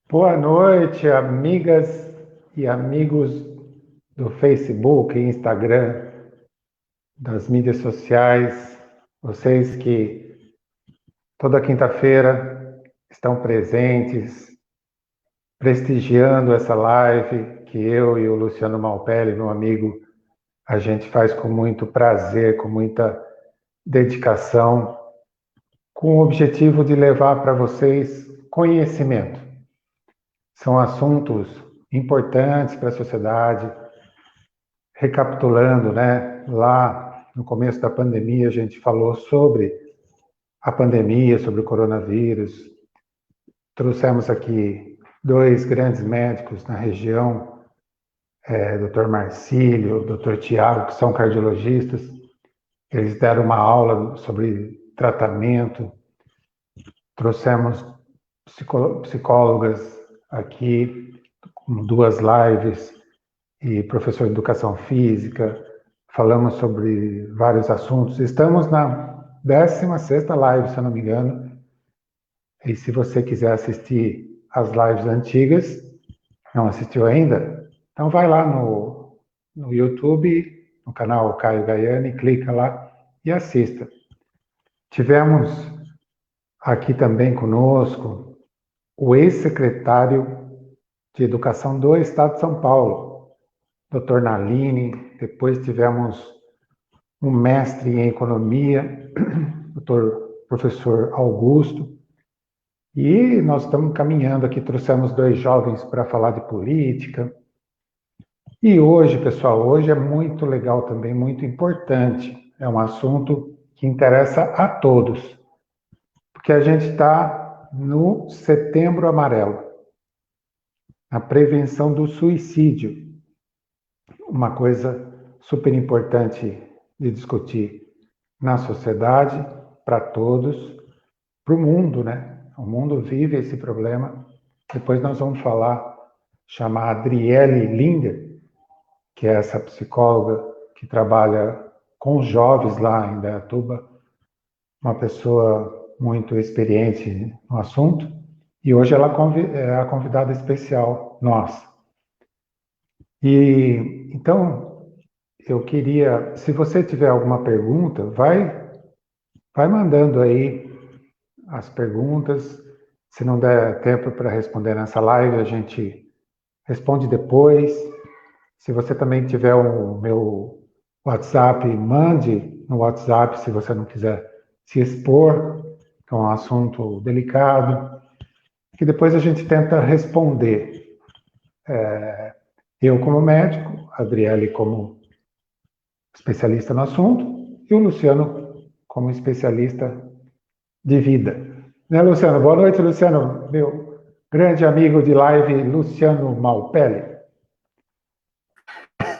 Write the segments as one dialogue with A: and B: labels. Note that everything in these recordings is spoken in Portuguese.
A: Boa noite, amigas e amigos do Facebook e Instagram, das mídias sociais, vocês que toda quinta-feira estão presentes, prestigiando essa live que eu e o Luciano Malpelli, meu amigo, a gente faz com muito prazer, com muita dedicação, com o objetivo de levar para vocês conhecimento. São assuntos importantes para a sociedade. Recapitulando, né? Lá no começo da pandemia, a gente falou sobre a pandemia, sobre o coronavírus. Trouxemos aqui dois grandes médicos na região, Dr. Marcílio, Dr. Tiago, que são cardiologistas. Eles deram uma aula sobre tratamento. Trouxemos psicólogas aqui, com duas lives, e professor de educação física, falamos sobre vários assuntos. Estamos na 16ª live, se eu não me engano, e se você quiser assistir as lives antigas, não assistiu ainda, então vai lá no YouTube, no canal Caio Gaiani, clica lá e assista. Tivemos aqui também conosco o ex-secretário de Educação do Estado de São Paulo, Dr. Naline. Depois tivemos um mestre em economia, professor Augusto, e nós estamos caminhando aqui, trouxemos dois jovens para falar de política. E hoje, pessoal, hoje é muito legal também, muito importante, é um assunto que interessa a todos, porque a gente está no Setembro Amarelo, a prevenção do suicídio, uma coisa super importante de discutir na sociedade, para todos, para o mundo, né? O mundo vive esse problema. Depois nós vamos chamar a Adriele Linder, que é essa psicóloga que trabalha com jovens lá em Dayatuba, uma pessoa muito experiente no assunto, e hoje ela é a convidada especial nossa. E então, eu queria, se você tiver alguma pergunta, vai mandando aí as perguntas. Se não der tempo para responder nessa live, a gente responde depois. Se você também tiver o meu WhatsApp, mande no WhatsApp se você não quiser se expor, que é um assunto delicado, que depois a gente tenta responder. Eu como médico, a Adriele como especialista no assunto, e o Luciano como especialista de vida. Né, Luciano? Boa noite, Luciano, meu grande amigo de live, Luciano Malpelli.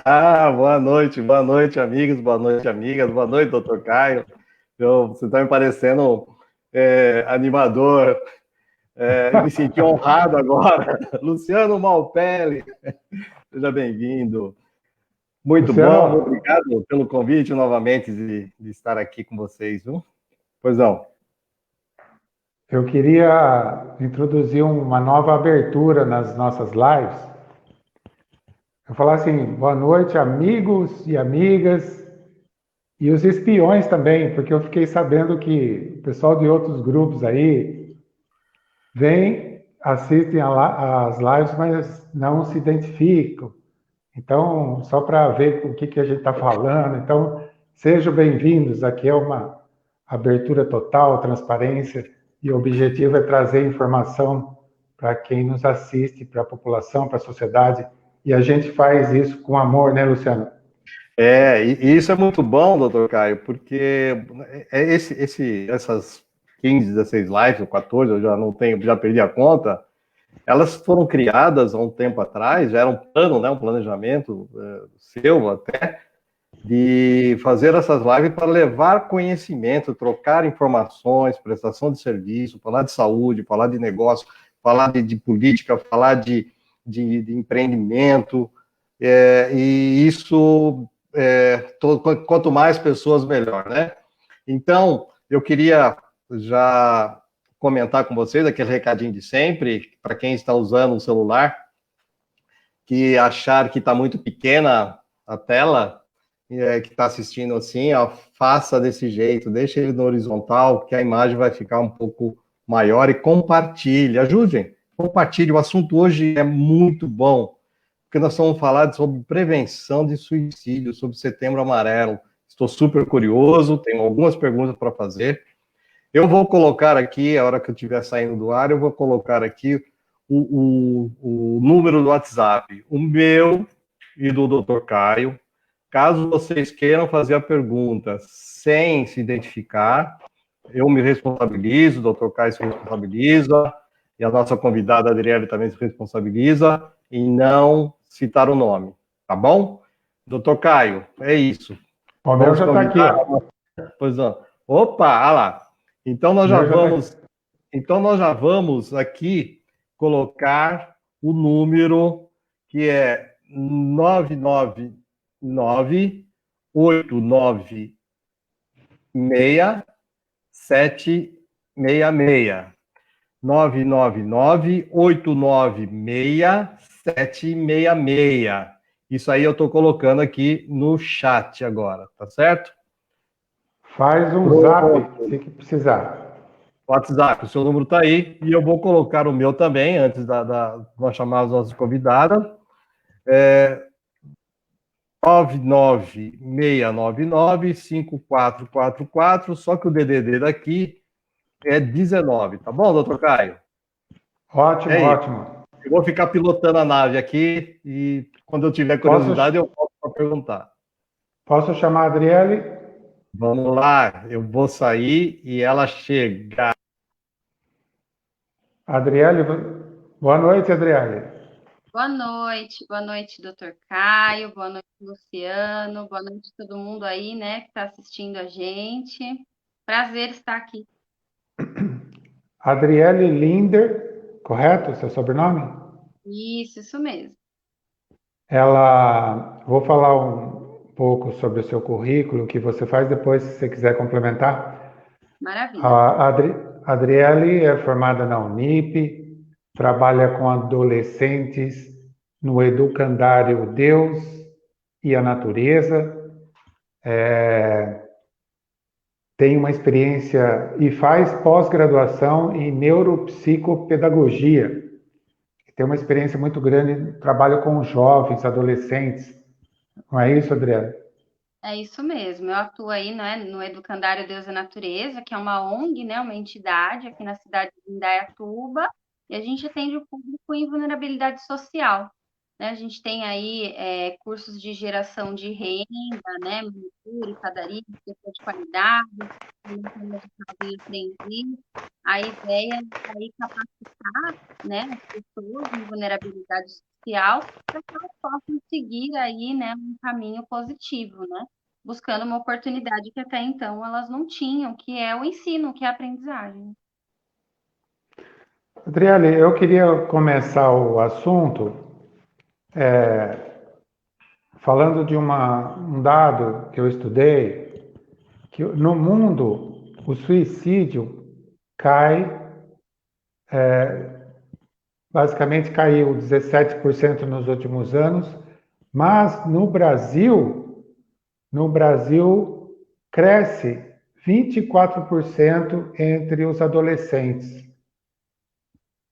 B: Boa noite, amigos, boa noite, amigas, boa noite, doutor Caio. Você está me parecendo animador, me senti honrado agora. Luciano Malpelli, seja bem-vindo. Muito
A: Luciano,
B: bom, obrigado pelo convite novamente de estar aqui com vocês, viu? Pois não.
A: eu queria introduzir uma nova abertura nas nossas lives. Eu falar assim, boa noite, amigos e amigas, e os espiões também, porque eu fiquei sabendo que o pessoal de outros grupos aí vem, assistem as lives, mas não se identificam. Então, só para ver o que a gente está falando. Então, sejam bem-vindos. Aqui é uma abertura total, transparência, e o objetivo é trazer informação para quem nos assiste, para a população, para a sociedade. E a gente faz isso com amor, né, Luciano?
B: E isso é muito bom, doutor Caio, porque essas 15, 16 lives, ou 14, eu já não tenho, já perdi a conta. Elas foram criadas há um tempo atrás, já era um plano, né, um planejamento seu até, de fazer essas lives para levar conhecimento, trocar informações, prestação de serviço, falar de saúde, falar de negócio, falar de política, falar de empreendimento, e isso, quanto mais pessoas, melhor, né? Então, eu queria já comentar com vocês aquele recadinho de sempre, para quem está usando o celular, que achar que está muito pequena a tela, que está assistindo assim, ó, faça desse jeito, deixe ele no horizontal, que a imagem vai ficar um pouco maior, e compartilhe, ajudem, compartilhe. O assunto hoje é muito bom, porque nós vamos falar sobre prevenção de suicídio, sobre Setembro Amarelo. Estou super curioso, tenho algumas perguntas para fazer. Eu vou colocar aqui, a hora que eu estiver saindo do ar, eu vou colocar aqui o número do WhatsApp, o meu e do Dr. Caio. Caso vocês queiram fazer a pergunta sem se identificar, eu me responsabilizo, o Dr. Caio se responsabiliza, e a nossa convidada Adriele também se responsabiliza em não citar o nome, tá bom? Dr. Caio, é isso.
A: O meu
B: Vamos
A: já está aqui,
B: convidar.
A: ó.
B: Pois não. Opa, olha lá. Então nós
A: O
B: já
A: meu já tá
B: vamos,
A: aqui.
B: então nós já vamos aqui colocar o número que é 999-896-766. 999-896-766. Isso aí eu estou colocando aqui no chat agora, tá certo?
A: Faz um
B: Pronto.
A: zap, se que precisar.
B: WhatsApp, o seu número está aí, e eu vou colocar o meu também, antes nós chamarmos as nossas convidadas. 99699-5444, só que o DDD daqui é 19, tá bom, doutor Caio?
A: Ótimo,
B: É isso.
A: ótimo.
B: Eu vou ficar pilotando a nave aqui, e quando eu tiver curiosidade, eu volto para perguntar.
A: Posso chamar a Adriele?
B: Vamos lá, eu vou sair e ela chega.
A: Adriele, boa noite, Adriele.
C: Boa noite, doutor Caio, boa noite, Luciano, boa noite a todo mundo aí, né, que está assistindo a gente. Prazer estar aqui.
A: Adriele Linder, correto? Seu sobrenome?
C: Isso mesmo.
A: Vou falar um pouco sobre o seu currículo, o que você faz depois, se você quiser complementar.
C: Maravilha.
A: A Adriele é formada na Unip, trabalha com adolescentes no educandário Deus e a Natureza, tem uma experiência e faz pós-graduação em neuropsicopedagogia. Tem uma experiência muito grande, trabalha com jovens, adolescentes. Não é isso, Adriana?
C: É isso mesmo. Eu atuo aí, né, no Educandário Deus e Natureza, que é uma ONG, né, uma entidade aqui na cidade de Indaiatuba, e a gente atende o público em vulnerabilidade social. Né? A gente tem aí cursos de geração de renda, né, manicure, padaria, pessoa de qualidade, formação educada e aprendiz. A ideia é aí capacitar, né, as pessoas em vulnerabilidade social para que elas possam seguir aí, né, um caminho positivo, né? Buscando uma oportunidade que até então elas não tinham, que é o ensino, que é a aprendizagem.
A: Adriele, eu queria começar o assunto falando de um dado que eu estudei, que no mundo o suicídio cai, basicamente caiu 17% nos últimos anos, mas no Brasil cresce 24% entre os adolescentes.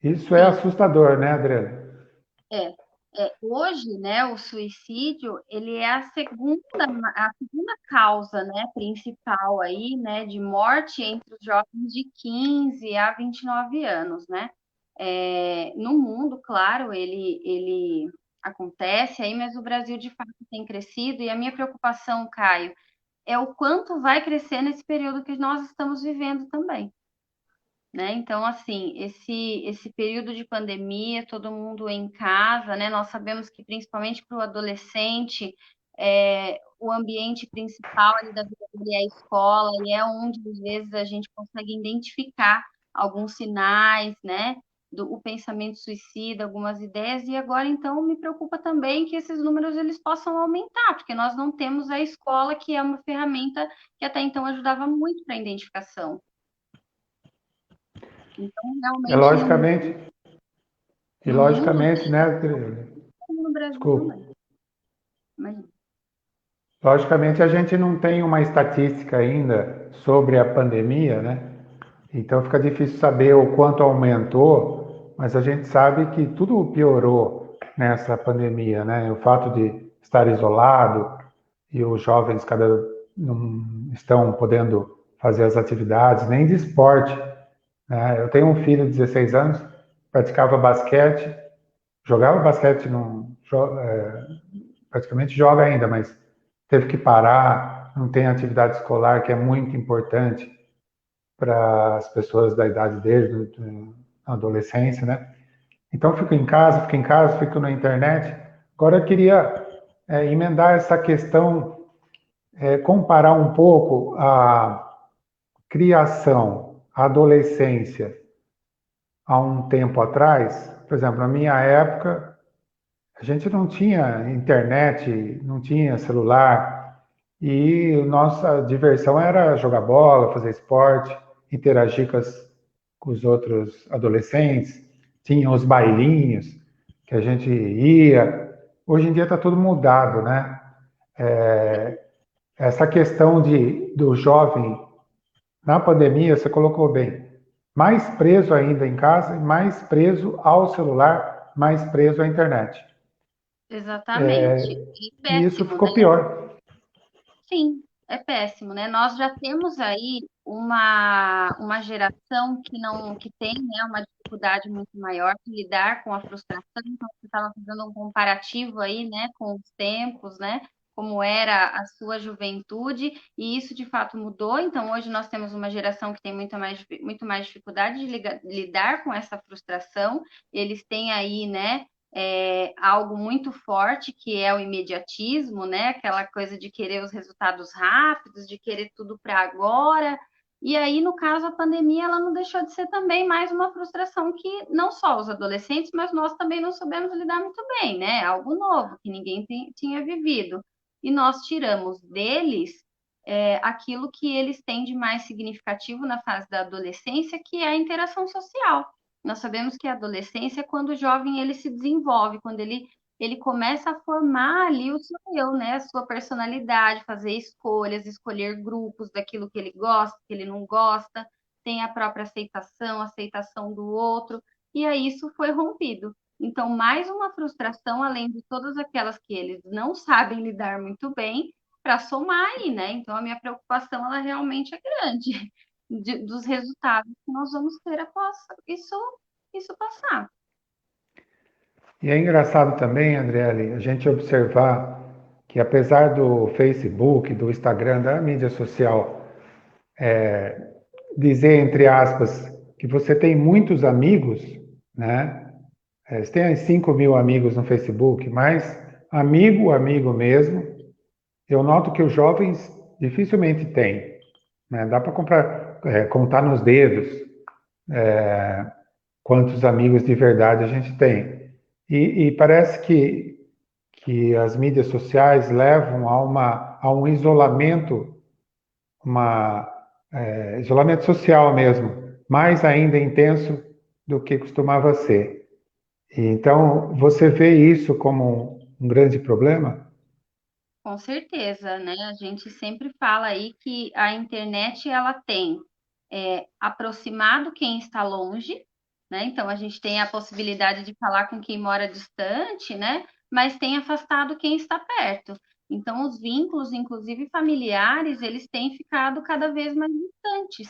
A: Isso é
C: Sim.
A: assustador, né, Adriana?
C: Hoje, né, o suicídio, ele é a segunda causa, né, principal aí, né, de morte entre os jovens de 15 a 29 anos, né? No mundo, claro, ele acontece aí, mas o Brasil de fato tem crescido, e a minha preocupação, Caio, é o quanto vai crescer nesse período que nós estamos vivendo também. Né? Então, assim, esse período de pandemia, todo mundo em casa, né? Nós sabemos que principalmente para o adolescente, o ambiente principal ali da vida dele é a escola, e é onde às vezes a gente consegue identificar alguns sinais, né? Do o pensamento suicida, algumas ideias, e agora então me preocupa também que esses números eles possam aumentar, porque nós não temos a escola, que é uma ferramenta que até então ajudava muito para a identificação. Então,
A: É
C: realmente,
A: logicamente, e
C: no mundo,
A: logicamente, né,
C: no Brasil
A: desculpa,
C: também. Imagina.
A: logicamente a gente não tem uma estatística ainda sobre a pandemia, né? Então fica difícil saber o quanto aumentou, mas a gente sabe que tudo piorou nessa pandemia, né? O fato de estar isolado e os jovens cada não estão podendo fazer as atividades nem de esporte, né? Eu tenho um filho de 16 anos, praticava basquete, jogava basquete, praticamente joga ainda, mas teve que parar, não tem atividade escolar, que é muito importante para as pessoas da idade dele, na adolescência, né? Então, fico em casa, fico na internet. Agora, eu queria emendar essa questão, comparar um pouco a criação, a adolescência, há um tempo atrás. Por exemplo, na minha época, a gente não tinha internet, não tinha celular, e nossa diversão era jogar bola, fazer esporte, interagir com os outros adolescentes. Tinha os bailinhos que a gente ia. Hoje em dia está tudo mudado, né? Essa questão do jovem na pandemia, você colocou bem, mais preso ainda em casa, mais preso ao celular, mais preso à internet.
C: Exatamente. E
A: E isso
C: péssimo, né?
A: ficou pior.
C: Sim, é péssimo, né? Nós já temos aí uma geração que tem, né, uma dificuldade muito maior de lidar com a frustração. Então, você estava fazendo um comparativo aí, né, com os tempos, né? Como era a sua juventude, e isso de fato mudou. Então, hoje nós temos uma geração que tem muito mais dificuldade de lidar com essa frustração. Eles têm aí, né, algo muito forte, que é o imediatismo, né? Aquela coisa de querer os resultados rápidos, de querer tudo para agora. E aí, no caso, a pandemia, ela não deixou de ser também mais uma frustração que não só os adolescentes, mas nós também não soubemos lidar muito bem, né? Algo novo que ninguém tinha vivido. E nós tiramos deles aquilo que eles têm de mais significativo na fase da adolescência, que é a interação social. Nós sabemos que a adolescência é quando o jovem ele se desenvolve, quando ele começa a formar ali o seu eu, né? A sua personalidade, fazer escolhas, escolher grupos daquilo que ele gosta, que ele não gosta, tem a própria aceitação do outro, e aí isso foi rompido. Então, mais uma frustração, além de todas aquelas que eles não sabem lidar muito bem, para somar aí, né? Então, a minha preocupação, ela realmente é grande dos resultados que nós vamos ter após isso passar.
A: E é engraçado também, Andriele, a gente observar que apesar do Facebook, do Instagram, da mídia social, dizer, entre aspas, que você tem muitos amigos, né? Você tem 5 mil amigos no Facebook, mas amigo mesmo, eu noto que os jovens dificilmente têm, né? Dá para contar nos dedos quantos amigos de verdade a gente tem. E parece que as mídias sociais levam a um isolamento, uma, isolamento social mesmo, mais ainda intenso do que costumava ser. E então, você vê isso como um grande problema?
C: Com certeza, né? A gente sempre fala aí que a internet ela tem aproximado quem está longe, né? Então a gente tem a possibilidade de falar com quem mora distante, né? Mas tem afastado quem está perto. Então os vínculos, inclusive familiares, eles têm ficado cada vez mais distantes,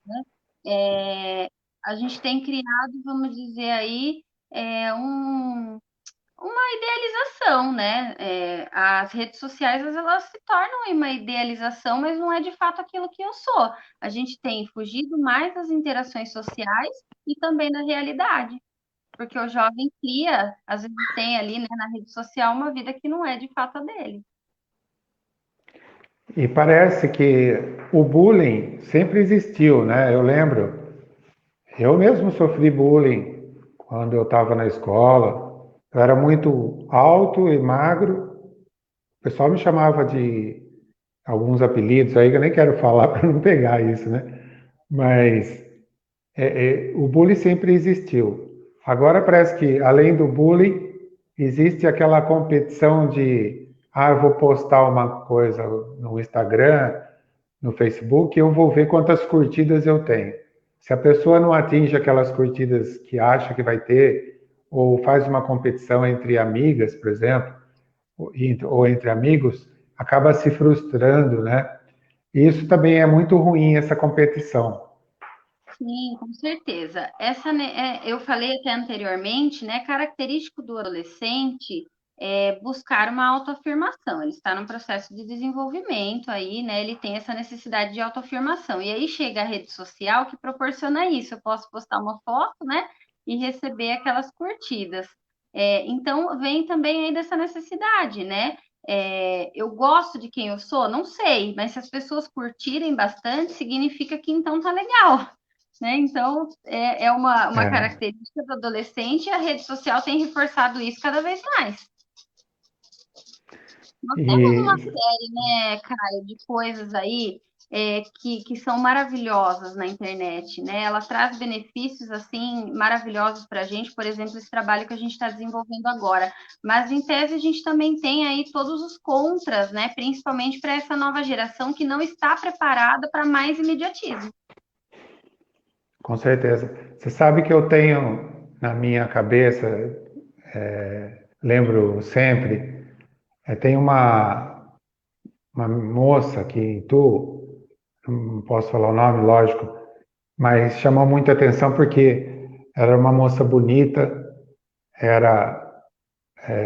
C: né? É, a gente tem criado, vamos dizer aí, uma idealização, né? As redes sociais, elas se tornam uma idealização, mas não é de fato aquilo que eu sou. A gente tem fugido mais das interações sociais e também da realidade, porque o jovem cria, às vezes tem ali, né, na rede social uma vida que não é de fato a dele.
A: E parece que o bullying sempre existiu, né? Eu lembro, eu mesmo sofri bullying quando eu estava na escola. Eu era muito alto e magro. O pessoal me chamava de alguns apelidos aí que eu nem quero falar para não pegar isso, né? Mas O bullying sempre existiu. Agora parece que, além do bullying, existe aquela competição de, eu vou postar uma coisa no Instagram, no Facebook, eu vou ver quantas curtidas eu tenho. Se a pessoa não atinge aquelas curtidas que acha que vai ter, ou faz uma competição entre amigas, por exemplo, ou entre amigos, acaba se frustrando, né? E isso também é muito ruim, essa competição.
C: Sim, com certeza. Essa, né, eu falei até anteriormente, né? Característico do adolescente é buscar uma autoafirmação. Ele está num processo de desenvolvimento aí, né? Ele tem essa necessidade de autoafirmação. E aí chega a rede social que proporciona isso. Eu posso postar uma foto, né? E receber aquelas curtidas. Então vem também aí dessa necessidade, né? Eu gosto de quem eu sou? Não sei, mas se as pessoas curtirem bastante, significa que então tá legal, né? Então, é uma
A: É,
C: característica do adolescente e a rede social tem reforçado isso cada vez mais. Nós temos uma
A: e
C: série, né, Caio, de coisas aí que são maravilhosas na internet, né? Ela traz benefícios, assim, maravilhosos para a gente, por exemplo, esse trabalho que a gente está desenvolvendo agora. Mas, em tese, a gente também tem aí todos os contras, né? Principalmente para essa nova geração que não está preparada para mais imediatismo.
A: com certeza. Você sabe que eu tenho na minha cabeça, lembro sempre, tem uma moça aqui em Tu, não posso falar o nome, lógico, mas chamou muita atenção porque era uma moça bonita, era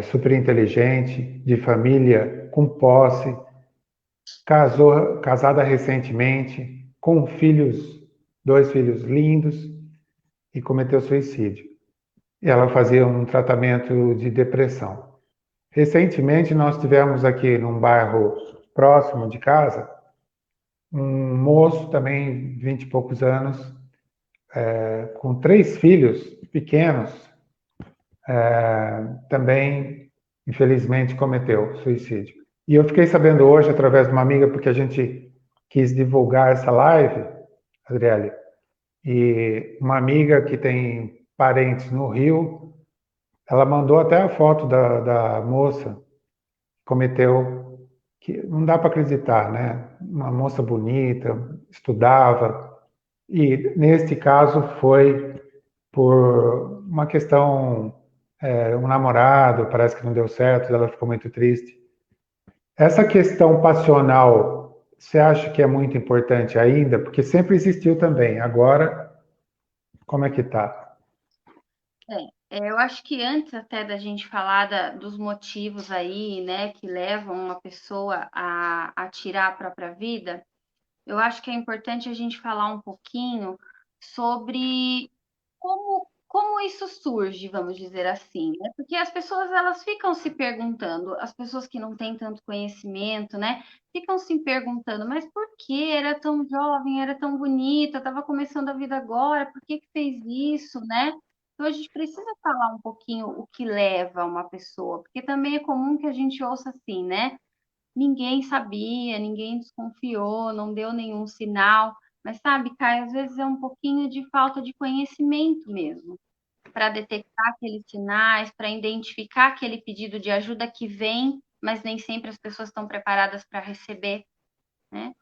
A: super inteligente, de família, com posse, casada recentemente, com filhos, dois filhos lindos, e cometeu suicídio. E ela fazia um tratamento de depressão. Recentemente, nós tivemos aqui num bairro próximo de casa, um moço também, 20 e poucos anos, com três filhos pequenos, também, infelizmente, cometeu suicídio. E eu fiquei sabendo hoje, através de uma amiga, porque a gente quis divulgar essa live, Adriele, e uma amiga que tem parentes no Rio, ela mandou até a foto da moça que cometeu, que não dá para acreditar, né? Uma moça bonita, estudava, e neste caso foi por uma questão, um namorado, parece que não deu certo, ela ficou muito triste. Essa questão passional, você acha que é muito importante ainda? Porque sempre existiu também. Agora, como é que tá?
C: Eu acho que antes até da gente falar dos motivos aí, né, que levam uma pessoa a tirar a própria vida, eu acho que é importante a gente falar um pouquinho sobre como isso surge, vamos dizer assim, né? Porque as pessoas elas ficam se perguntando, as pessoas que não têm tanto conhecimento, né, ficam se perguntando, mas por que era tão jovem, era tão bonita, estava começando a vida agora, por que que fez isso, né? Então a gente precisa falar um pouquinho o que leva uma pessoa, porque também é comum que a gente ouça assim, né? Ninguém sabia, ninguém desconfiou, não deu nenhum sinal. Mas sabe, Caio, às vezes é um pouquinho de falta de conhecimento mesmo, para detectar aqueles sinais, para identificar aquele pedido de ajuda que vem, mas nem sempre as pessoas estão preparadas para receber, né?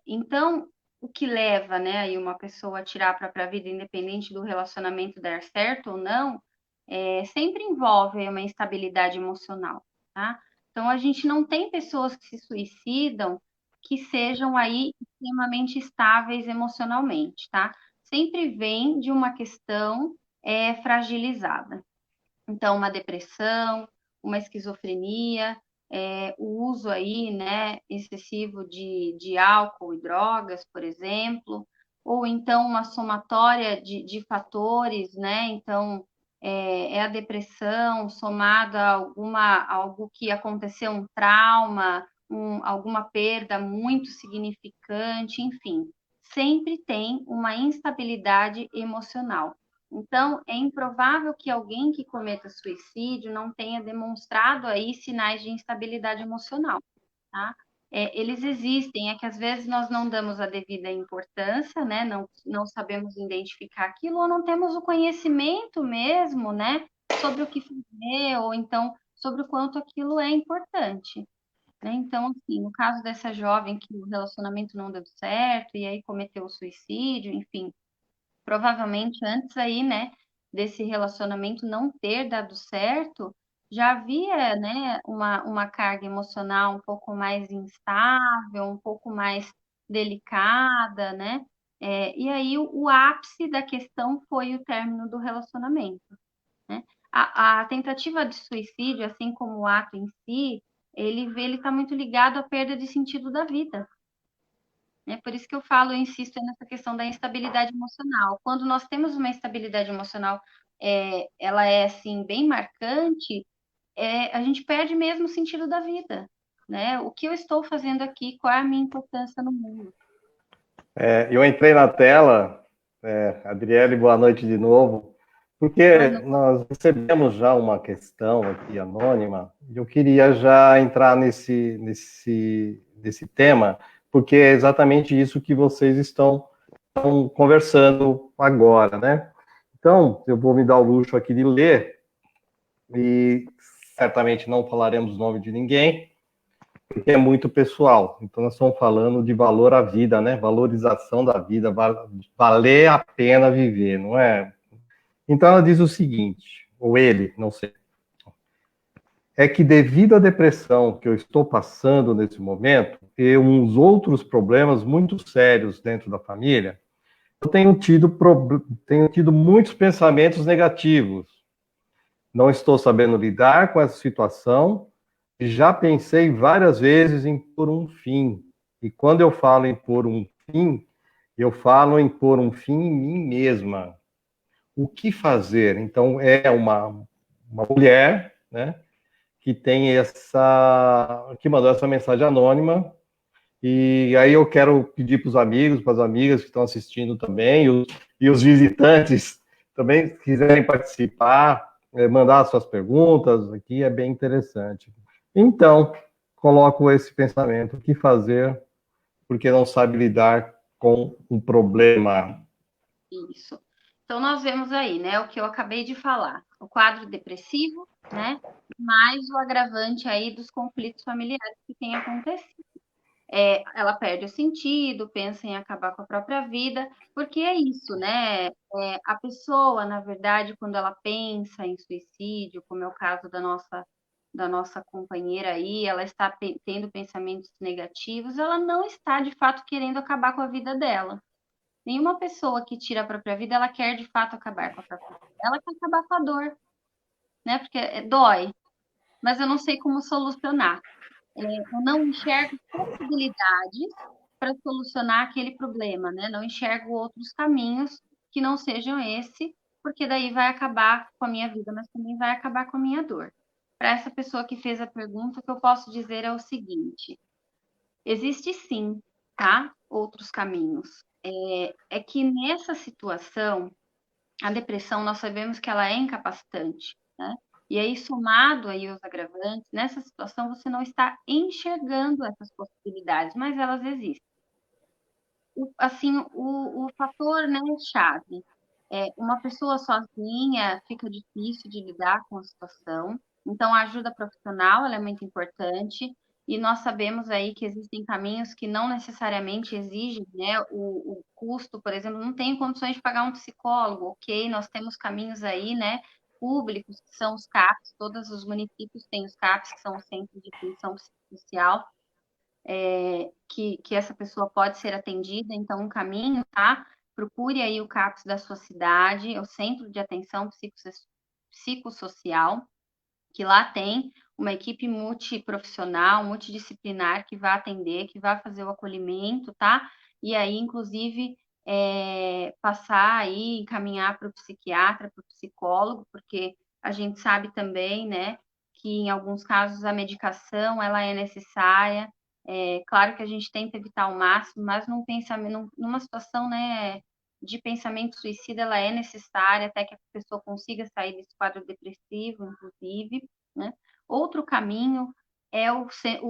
C: Então, o que leva, né, aí uma pessoa a tirar a própria vida, independente do relacionamento dar certo ou não, sempre envolve uma instabilidade emocional, tá? Então, a gente não tem pessoas que se suicidam que sejam aí extremamente estáveis emocionalmente, tá? Sempre vem de uma questão fragilizada. Então, uma depressão, uma esquizofrenia, o uso aí, né, excessivo de álcool e drogas, por exemplo, ou então uma somatória de fatores, né? Então, a depressão somada a algo que aconteceu, um trauma, alguma perda muito significante, enfim, sempre tem uma instabilidade emocional. Então, é improvável que alguém que cometa suicídio não tenha demonstrado aí sinais de instabilidade emocional, tá? eles existem, é que às vezes nós não damos a devida importância, né? Não sabemos identificar aquilo, ou não temos o conhecimento mesmo, né? Sobre o que fazer, ou então sobre o quanto aquilo é importante, né? Então, assim, no caso dessa jovem que o relacionamento não deu certo e aí cometeu o suicídio, enfim, provavelmente antes aí, né, desse relacionamento não ter dado certo, já havia, né, uma carga emocional um pouco mais instável, um pouco mais delicada, né? E aí o ápice da questão foi o término do relacionamento, né? A tentativa de suicídio, assim como o ato em si, ele está muito ligado à perda de sentido da vida, né? Por isso que eu falo, eu insisto nessa questão da instabilidade emocional. Quando nós temos uma instabilidade emocional, ela é assim bem marcante, a gente perde mesmo o sentido da vida, né? O que eu estou fazendo aqui? Qual é a minha importância no mundo?
B: Eu entrei na tela, Adriele, boa noite de novo, porque nós recebemos já uma questão aqui anônima, e eu queria já entrar nesse tema, porque é exatamente isso que vocês estão conversando agora, né? Então, eu vou me dar o luxo aqui de ler, e certamente não falaremos o nome de ninguém, porque é muito pessoal. Então, nós estamos falando de valor à vida, né? Valorização da vida, valer a pena viver, não é? Então, ela diz o seguinte, ou ele, não sei. É que devido à depressão que eu estou passando nesse momento, e uns outros problemas muito sérios dentro da família, eu tenho tido muitos pensamentos negativos. Não estou sabendo lidar com essa situação. Já pensei várias vezes em pôr um fim. E quando eu falo em pôr um fim, eu falo em pôr um fim em mim mesma. O que fazer? Então, é uma mulher, né, que tem que mandou essa mensagem anônima. E aí eu quero pedir para os amigos, para as amigas que estão assistindo também, e os visitantes também, se quiserem participar, mandar suas perguntas, aqui é bem interessante. Então, coloco esse pensamento: o que fazer porque não sabe lidar com o problema?
C: Isso. Então, nós vemos aí, né, o que eu acabei de falar, o quadro depressivo, né, mais o agravante aí dos conflitos familiares que têm acontecido. Ela perde o sentido, pensa em acabar com a própria vida, porque é isso, né? A pessoa, na verdade, quando ela pensa em suicídio, como é o caso da nossa companheira aí, ela está tendo pensamentos negativos, ela não está de fato querendo acabar com a vida dela. Nenhuma pessoa que tira a própria vida, ela quer de fato acabar com a própria vida. Ela quer acabar com a dor, né? Porque dói, mas eu não sei como solucionar. Eu não enxergo possibilidades para solucionar aquele problema, né? Não enxergo outros caminhos que não sejam esse, porque daí vai acabar com a minha vida, mas também vai acabar com a minha dor. Para essa pessoa que fez a pergunta, o que eu posso dizer é o seguinte: existe sim, tá? Outros caminhos. É que nessa situação, a depressão, nós sabemos que ela é incapacitante, né? E aí, somado aí os agravantes, nessa situação você não está enxergando essas possibilidades, mas elas existem. Assim, o fator, né, chave, uma pessoa sozinha fica difícil de lidar com a situação, então a ajuda profissional, ela é muito importante, e nós sabemos aí que existem caminhos que não necessariamente exigem, né, o custo, por exemplo, não tenho condições de pagar um psicólogo, ok, nós temos caminhos aí, né, públicos, que são os CAPs, todos os municípios têm os CAPs, que são os Centros de Atenção Psicossocial, que essa pessoa pode ser atendida, então um caminho, tá? Procure aí o CAPS da sua cidade, o Centro de Atenção Psicossocial, que lá tem uma equipe multiprofissional, multidisciplinar que vai atender, que vai fazer o acolhimento, tá? E aí, inclusive, passar aí, encaminhar para o psiquiatra, para o psicólogo, porque a gente sabe também, né, que em alguns casos a medicação ela é necessária. Claro que a gente tenta evitar ao máximo, mas numa situação, né, de pensamento suicida, ela é necessária até que a pessoa consiga sair desse quadro depressivo, inclusive, né? Outro caminho é o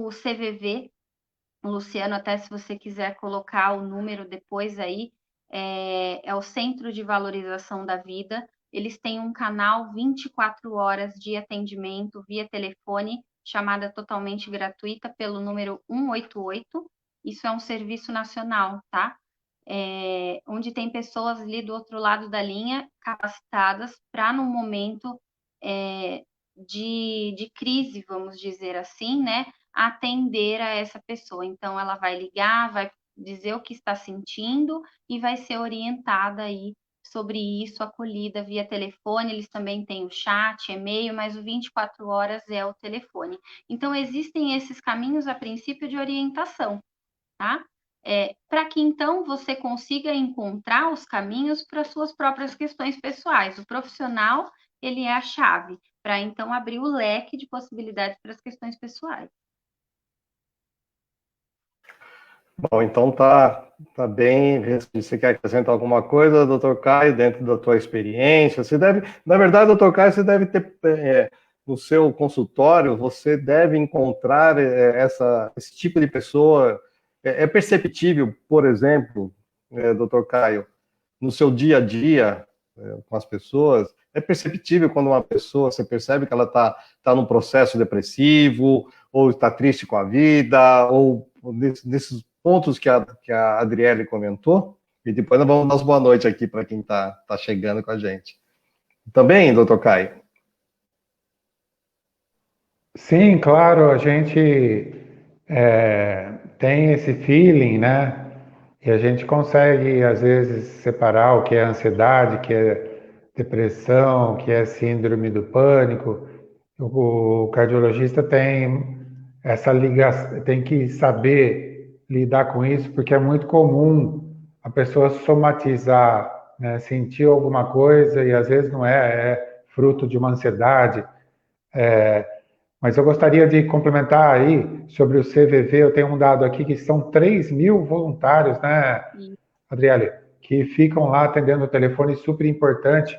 C: CVV, Luciano, até se você quiser colocar o número depois aí, é o Centro de Valorização da Vida. Eles têm um canal 24 horas de atendimento via telefone, chamada totalmente gratuita pelo número 188. Isso é um serviço nacional, tá? Onde tem pessoas ali do outro lado da linha capacitadas para, no momento de crise, vamos dizer assim, né, atender a essa pessoa. Então, ela vai ligar, vai dizer o que está sentindo e vai ser orientada aí sobre isso, acolhida via telefone. Eles também têm o chat, e-mail, mas o 24 horas é o telefone. Então, existem esses caminhos, a princípio, de orientação, tá? Para que, então, você consiga encontrar os caminhos para suas próprias questões pessoais. O profissional, ele é a chave para, então, abrir o leque de possibilidades para as questões pessoais.
B: Bom, então tá bem. Você quer acrescentar alguma coisa, doutor Caio, dentro da tua experiência? Na verdade, doutor Caio, você deve ter no seu consultório, você deve encontrar esse tipo de pessoa. É perceptível, por exemplo, doutor Caio, no seu dia a dia com as pessoas, é perceptível quando uma pessoa, você percebe que ela tá num processo depressivo, ou está triste com a vida, ou nesses pontos que a Adriele comentou, e depois nós vamos dar boa noite aqui para quem tá chegando com a gente. Também, doutor Caio?
A: Sim, claro, a gente tem esse feeling, né? E a gente consegue, às vezes, separar o que é ansiedade, o que é depressão, o que é síndrome do pânico. O cardiologista tem essa ligação, tem que saber lidar com isso, porque é muito comum a pessoa somatizar, né? Sentir alguma coisa e às vezes não é fruto de uma ansiedade. Mas eu gostaria de complementar aí sobre o CVV. Eu tenho um dado aqui que são 3.000 voluntários, né, Adriele, que ficam lá atendendo o telefone, super importante.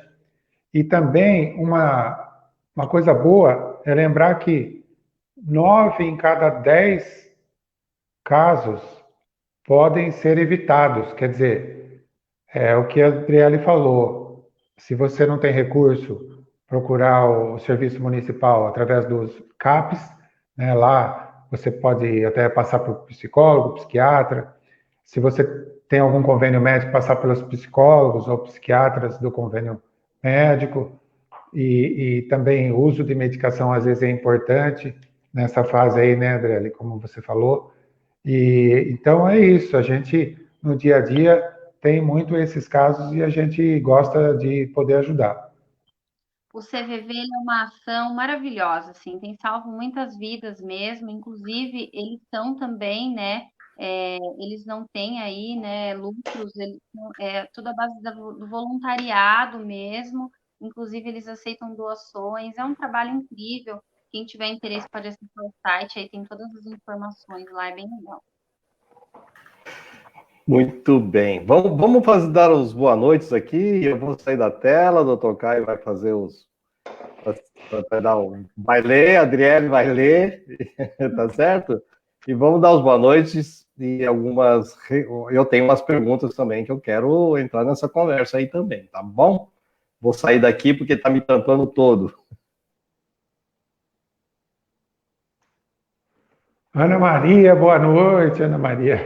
A: E também uma coisa boa é lembrar que 9 em cada 10 casos podem ser evitados. Quer dizer, é o que a Adriele falou. Se você não tem recurso, procurar o serviço municipal através dos CAPs, né, lá você pode até passar por psicólogo, psiquiatra. Se você tem algum convênio médico, passar pelos psicólogos ou psiquiatras do convênio médico. E também o uso de medicação às vezes é importante nessa fase aí, né, Adriele, como você falou. E então é isso, a gente no dia a dia tem muito esses casos e a gente gosta de poder ajudar.
C: O CVV ele é uma ação maravilhosa, assim, tem salvo muitas vidas mesmo, inclusive eles são também, né, eles não têm aí, né, lucros, tudo à base do voluntariado mesmo, inclusive eles aceitam doações, é um trabalho incrível, quem tiver interesse pode acessar o site, aí tem todas as informações lá, é bem legal.
B: Muito bem. Vamos dar os boa noites aqui. Eu vou sair da tela, o doutor Caio vai fazer vai ler, a Adriele vai ler, tá certo? E vamos dar os boa noites e eu tenho umas perguntas também que eu quero entrar nessa conversa aí também, tá bom? Vou sair daqui porque tá me tampando todo.
A: Ana Maria, boa noite, Ana Maria.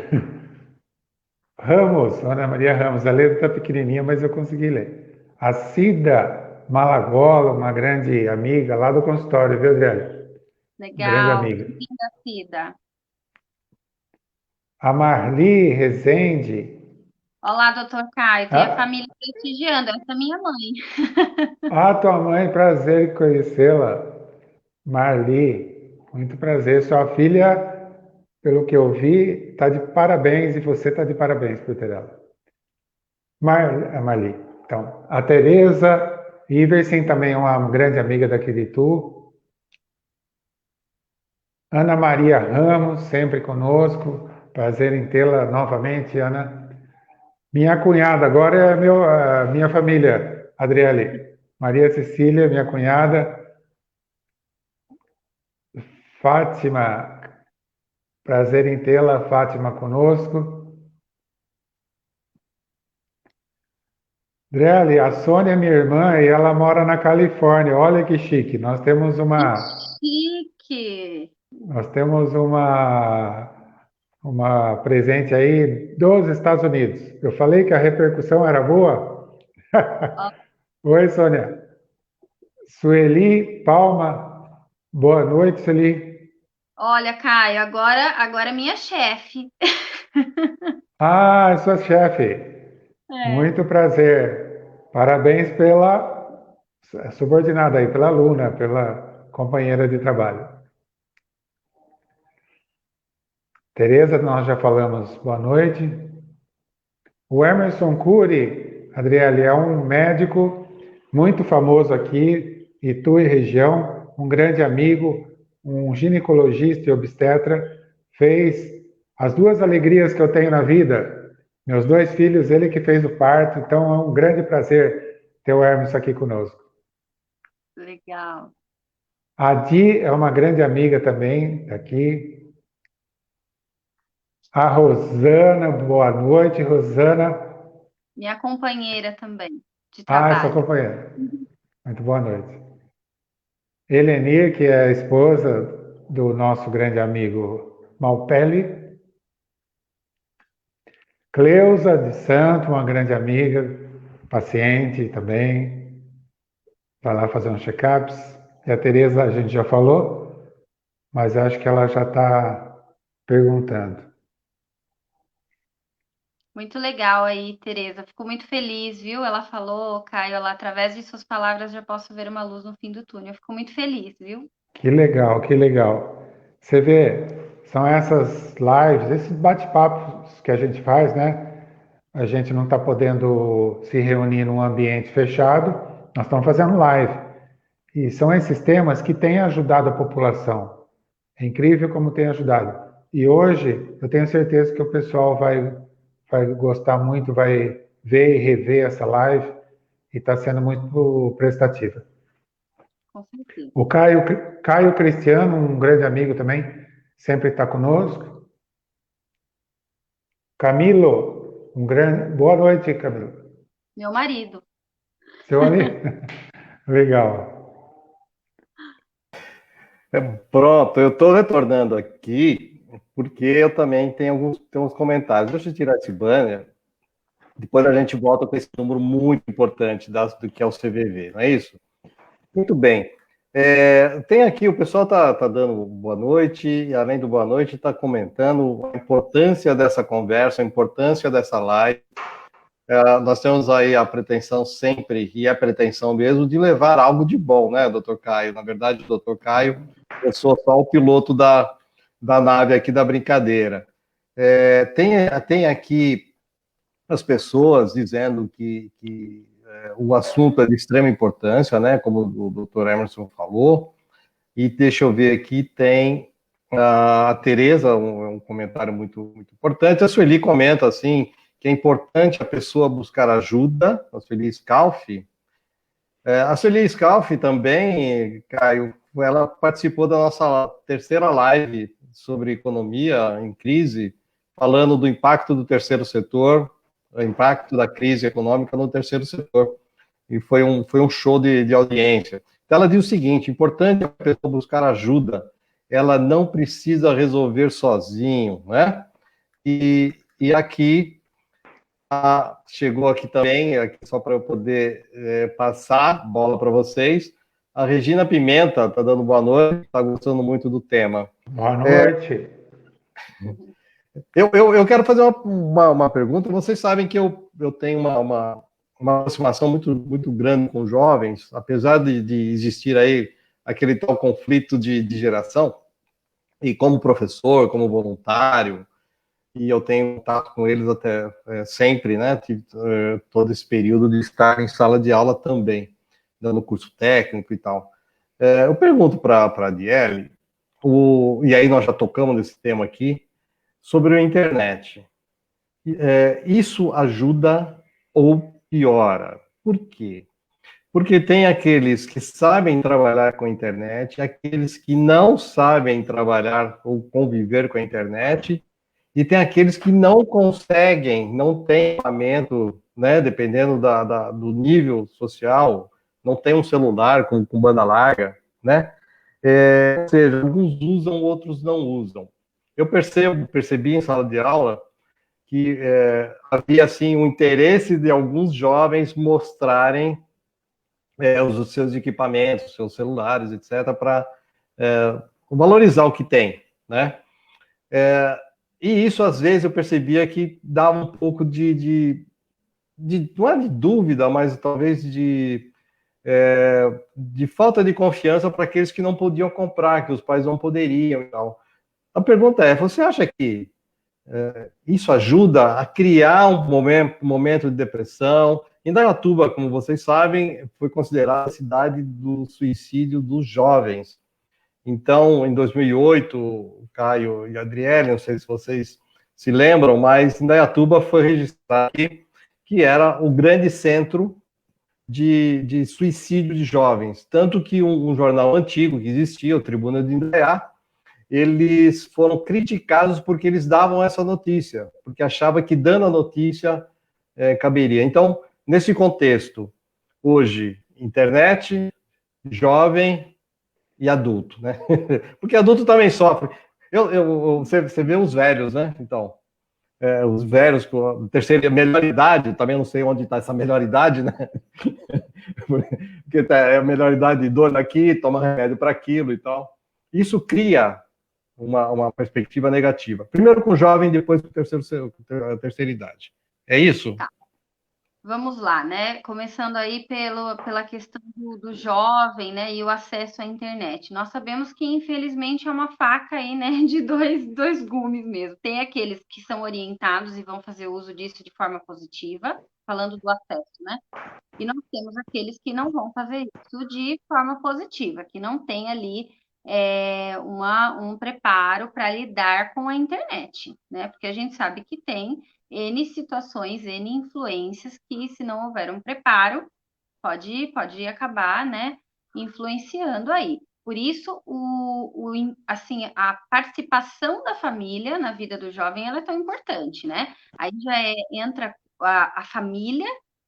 A: Ramos, Ana Maria Ramos, a letra está pequenininha, mas eu consegui ler. A Cida Malagola, uma grande amiga lá do consultório, viu, Adriana? Grande
C: Legal,
A: amiga.
C: bem-vinda, Cida.
A: A Marli Rezende.
C: Olá, doutor Caio, tem a
A: Ah,
C: família prestigiando, essa é minha mãe.
A: tua mãe, prazer em conhecê-la. Marli, muito prazer. Sua filha, pelo que eu vi, está de parabéns e você está de parabéns por ter ela. A Marli. Então, a Tereza Iversen, também uma grande amiga daqui de Itu. Ana Maria Ramos, sempre conosco. Prazer em tê-la novamente, Ana. Minha cunhada, agora é a minha família, Adriele. Maria Cecília, minha cunhada. Fátima, Prazer em tê-la, Fátima, conosco. Drelly, a Sônia é minha irmã e ela mora na Califórnia. Olha que chique.
C: Chique!
A: Nós temos uma presente aí dos Estados Unidos. Eu falei que a repercussão era boa?
C: Ó,
A: Oi, Sônia. Sueli Palma. Boa noite, Sueli.
C: olha, Caio, agora é minha chefe.
A: Ah, sua chefe.
C: É.
A: Muito prazer. Parabéns pela subordinada aí, pela aluna, pela companheira de trabalho. Tereza, nós já falamos boa noite. O Emerson Cury, Adriele, é um médico muito famoso aqui, Itu e região, um grande amigo, um ginecologista e obstetra, fez as duas alegrias que eu tenho na vida. Meus dois filhos, ele que fez o parto, então é um grande prazer ter o Emerson aqui conosco.
C: Legal.
A: A Di é uma grande amiga também aqui. A Rosana, boa noite, Rosana.
C: Minha companheira também, de
A: Ah, sua
C: trabalho.
A: companheira. Muito boa noite. Helenir, que é a esposa do nosso grande amigo Malpelli. Cleusa de Santo, uma grande amiga, paciente também. Vai lá fazer uns check-ups. E a Tereza, a gente já falou, mas acho que ela já está perguntando.
C: Muito legal aí, Tereza. Fico muito feliz, viu? Ela falou, Caio, ela, através de suas palavras já posso ver uma luz no fim do túnel. Fico muito feliz, viu?
A: Que legal, que legal. Você vê, são essas lives, esses bate-papos que a gente faz, né? A gente não está podendo se reunir num ambiente fechado, nós estamos fazendo live. E são esses temas que têm ajudado a população. É incrível como tem ajudado. E hoje, eu tenho certeza que o pessoal vai gostar muito, vai ver e rever essa live, e está sendo muito prestativa.
C: Com certeza.
A: O Caio Cristiano, um grande amigo também, sempre está conosco. Camilo, boa noite, Camilo.
C: Meu marido.
A: Seu amigo? Legal.
B: Pronto, eu estou retornando aqui porque eu também tenho uns comentários. Deixa eu tirar esse banner. Depois a gente volta com esse número muito importante do que é o CVV, não é isso? Muito bem. Tem aqui, o pessoal está dando boa noite, e além do boa noite, está comentando a importância dessa conversa, a importância dessa live. Nós temos aí a pretensão sempre, e a pretensão mesmo, de levar algo de bom, né, doutor Caio? Na verdade, doutor Caio, eu sou só o piloto da nave aqui da brincadeira. Tem aqui as pessoas dizendo que o assunto é de extrema importância, né, como o doutor Emerson falou, e deixa eu ver aqui, tem a Tereza, um comentário muito, muito importante. A Sueli comenta, assim, que é importante a pessoa buscar ajuda, a Sueli Scalfi. A Sueli Scalfi também, Caio, ela participou da nossa terceira live sobre economia em crise, falando do impacto do terceiro setor, o impacto da crise econômica no terceiro setor. E foi um show de audiência. Então, ela diz o seguinte: importante a pessoa buscar ajuda, ela não precisa resolver sozinho, né? E aqui, chegou aqui também, aqui só para eu poder passar a bola para vocês, a Regina Pimenta está dando boa noite, está gostando muito do tema.
A: Boa noite.
B: Eu quero fazer uma pergunta. Vocês sabem que eu tenho uma aproximação muito, muito grande com jovens, apesar de existir aí aquele tal conflito de geração, e como professor, como voluntário, e eu tenho contato com eles até sempre, né? Tive todo esse período de estar em sala de aula também, dando curso técnico e tal. Eu pergunto para a Adiele, e aí nós já tocamos nesse tema aqui, sobre a internet. Isso ajuda ou piora? Por quê? Porque tem aqueles que sabem trabalhar com a internet, aqueles que não sabem trabalhar ou conviver com a internet, e tem aqueles que não conseguem, não têm equipamento, né, dependendo do nível social, não tem um celular com banda larga, né? Ou seja, alguns usam, outros não usam. Eu percebi em sala de aula que havia assim um interesse de alguns jovens mostrarem os seus equipamentos, seus celulares, etc., para valorizar o que tem, né? E isso, às vezes, eu percebia que dava um pouco não é de dúvida, mas talvez de falta de confiança para aqueles que não podiam comprar, que os pais não poderiam e tal. A pergunta é, você acha que isso ajuda a criar um momento de depressão? Indaiatuba, como vocês sabem, foi considerada a cidade do suicídio dos jovens. Então, em 2008, o Caio e a Adriele, não sei se vocês se lembram, mas Indaiatuba foi registrado aqui, que era o grande centro de suicídio de jovens. Tanto que um jornal antigo que existia, o Tribuna de Indaiá, eles foram criticados porque eles davam essa notícia, porque achava que dando a notícia caberia. Então, nesse contexto, hoje, internet, jovem e adulto, né? Porque adulto também sofre. Você vê os velhos, né? Então, os velhos com terceira melhor idade, também não sei onde está essa melhor idade, né? Porque é a melhor idade de dor daqui, toma remédio para aquilo e tal. Isso cria uma perspectiva negativa. Primeiro com o jovem, depois com a terceira idade. É isso?
C: Tá. Vamos lá, né? Começando aí pela questão do jovem, né? E o acesso à internet. Nós sabemos que, infelizmente, é uma faca aí, né? De dois gumes mesmo. Tem aqueles que são orientados e vão fazer uso disso de forma positiva, falando do acesso, né? E nós temos aqueles que não vão fazer isso de forma positiva, que não tem ali um preparo para lidar com a internet, né? Porque a gente sabe que tem N situações, N influências que, se não houver um preparo, pode acabar, né, influenciando aí. Por isso, assim, a participação da família na vida do jovem ela é tão importante, né? Aí entra a família,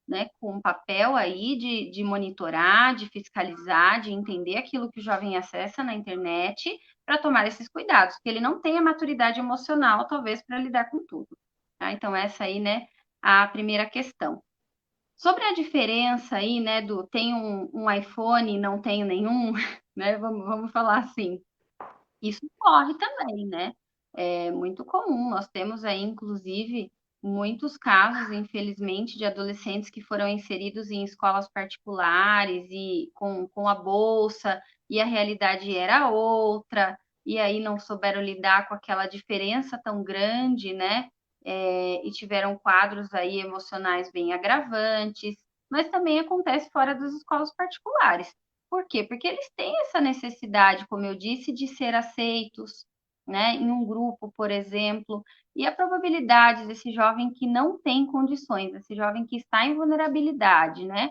C: né, com um papel aí de monitorar, de fiscalizar, de entender aquilo que o jovem acessa na internet para tomar esses cuidados, porque ele não tem a maturidade emocional, talvez, para lidar com tudo. Tá? Então, essa aí, né, a primeira questão. Sobre a diferença aí, né, do tem um iPhone e não tenho nenhum, né, vamos falar assim, isso ocorre também, né? É muito comum. Nós temos aí, inclusive, muitos casos, infelizmente, de adolescentes que foram inseridos em escolas particulares e com a bolsa, e a realidade era outra, e aí não souberam lidar com aquela diferença tão grande, né? E tiveram quadros aí emocionais bem agravantes, mas também acontece fora das escolas particulares. Por quê? Porque eles têm essa necessidade, como eu disse, de ser aceitos, né, em um grupo, por exemplo, e a probabilidade desse jovem que não tem condições, desse jovem que está em vulnerabilidade, né,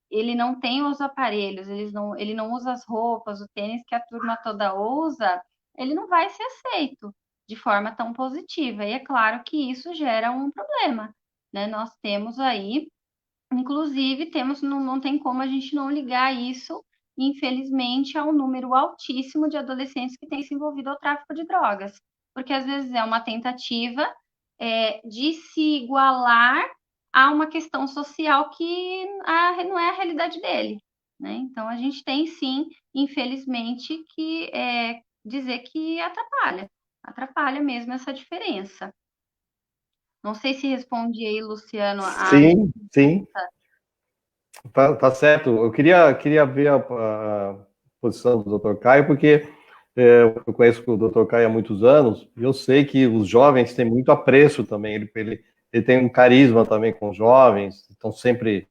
C: ele não tem os aparelhos, ele não usa as roupas, o tênis que a turma toda usa, ele não vai ser aceito de forma tão positiva. E é claro que isso gera um problema, né? Nós temos aí inclusive, não tem como a gente não ligar isso, infelizmente, ao número altíssimo de adolescentes que têm se envolvido ao tráfico de drogas. Porque às vezes é uma tentativa de se igualar a uma questão social que não é a realidade dele. Né? Então, a gente tem sim, infelizmente, que dizer que atrapalha mesmo essa diferença. Não sei se respondi aí, Luciano,
B: Sim, sim. Tá certo. Eu queria ver a posição do Dr. Caio, porque eu conheço o Dr. Caio há muitos anos, e eu sei que os jovens têm muito apreço também. Ele tem um carisma também com os jovens, estão sempre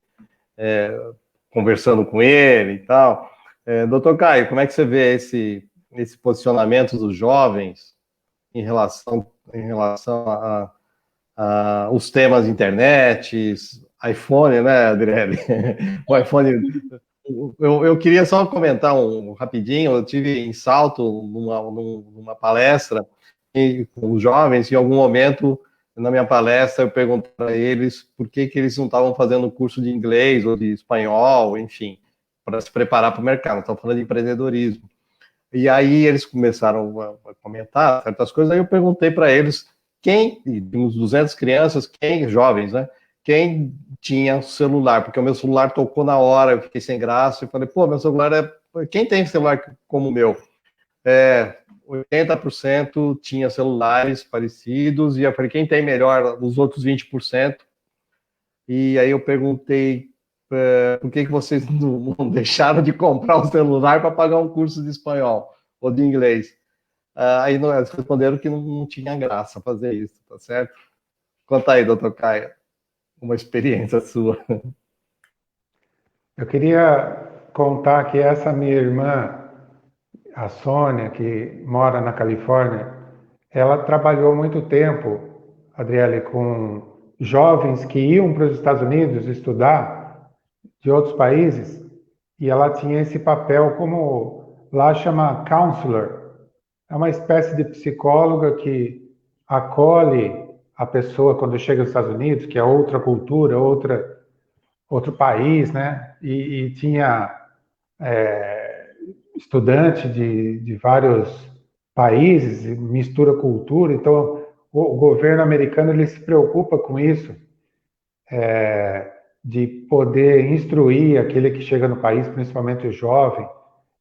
B: conversando com ele e tal. Dr. Caio, como é que você vê esse posicionamento dos jovens em relação a os temas de internet, iPhone, né, Adriele? O iPhone. Eu queria só comentar rapidinho. Eu tive em Salto numa palestra com os jovens. Em algum momento, na minha palestra, eu perguntei para eles por que eles não estavam fazendo curso de inglês ou de espanhol, enfim, para se preparar para o mercado. Estão falando de empreendedorismo. E aí eles começaram a comentar certas coisas. Aí eu perguntei para eles uns 200 crianças, jovens, né? Quem tinha celular, porque o meu celular tocou na hora, eu fiquei sem graça, e falei, pô, meu celular Quem tem celular como o meu? 80% tinha celulares parecidos, e eu falei, quem tem melhor? Os outros 20%. E aí eu perguntei, por que vocês não deixaram de comprar um celular para pagar um curso de espanhol ou de inglês? Aí eles responderam que não tinha graça fazer isso, tá certo? Conta aí, doutor Caio, uma experiência sua.
A: Eu queria contar que essa minha irmã, a Sônia, que mora na Califórnia, ela trabalhou muito tempo, Adriele, com jovens que iam para os Estados Unidos estudar de outros países, e ela tinha esse papel como lá chama counselor. É uma espécie de psicóloga que acolhe a pessoa quando chega aos Estados Unidos, que é outra cultura, outro país, né? E tinha estudante de vários países, mistura cultura. Então, o governo americano ele se preocupa com isso, de poder instruir aquele que chega no país, principalmente o jovem.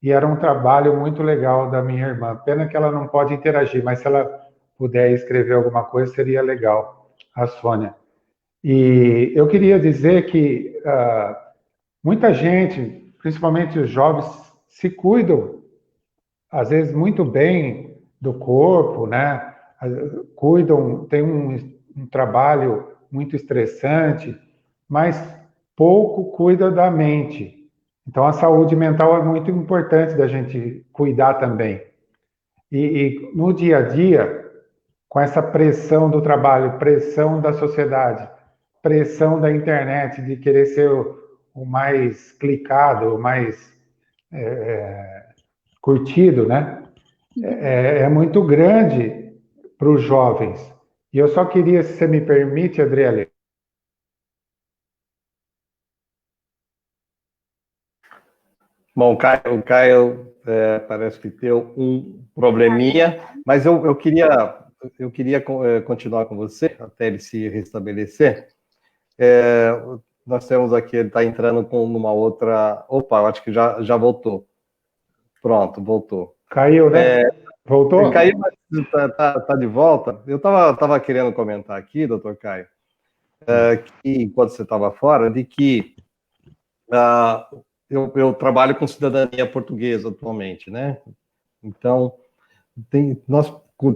A: E era um trabalho muito legal da minha irmã. Pena que ela não pode interagir, mas se ela puder escrever alguma coisa, seria legal, a Sônia. E eu queria dizer que muita gente, principalmente os jovens, se cuidam, às vezes, muito bem do corpo, né? Cuidam, tem um trabalho muito estressante, mas pouco cuida da mente. Então, a saúde mental é muito importante da gente cuidar também. E no dia a dia, com essa pressão do trabalho, pressão da sociedade, pressão da internet de querer ser o mais clicado, o mais curtido, né? É muito grande para os jovens. E eu só queria, se você me permite, Adriele.
B: Bom, o Caio parece que deu um probleminha, mas eu queria continuar com você, até ele se restabelecer. Nós temos aqui, ele está entrando numa outra... Opa, eu acho que já voltou. Pronto, voltou.
A: Caiu, né? Voltou?
B: Caiu, mas tá de volta. Eu estava querendo comentar aqui, doutor Caio, que enquanto você estava fora, de que eu trabalho com cidadania portuguesa atualmente, né? Então, nós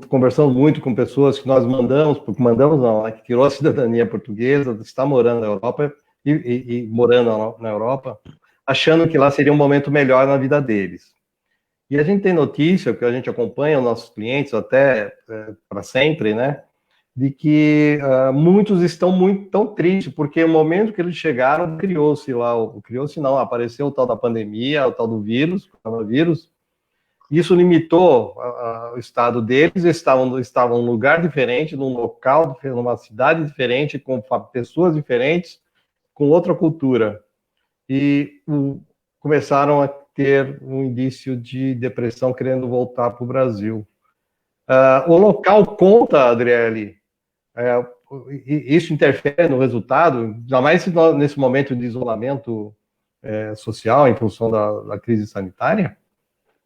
B: conversamos muito com pessoas que nós mandamos não, né, que tirou a cidadania portuguesa, está morando na Europa e morando na Europa, achando que lá seria um momento melhor na vida deles. E a gente tem notícia, que a gente acompanha os nossos clientes até para sempre, né? De que muitos estão muito tão tristes, porque o momento que eles chegaram, apareceu o tal da pandemia, o tal do vírus, coronavírus. Isso limitou o estado deles, estavam num lugar diferente, num local, numa cidade diferente, com pessoas diferentes, com outra cultura. E começaram a ter um indício de depressão, querendo voltar para o Brasil. O local conta, Adriele, isso interfere no resultado, ainda mais nesse momento de isolamento social em função da crise sanitária?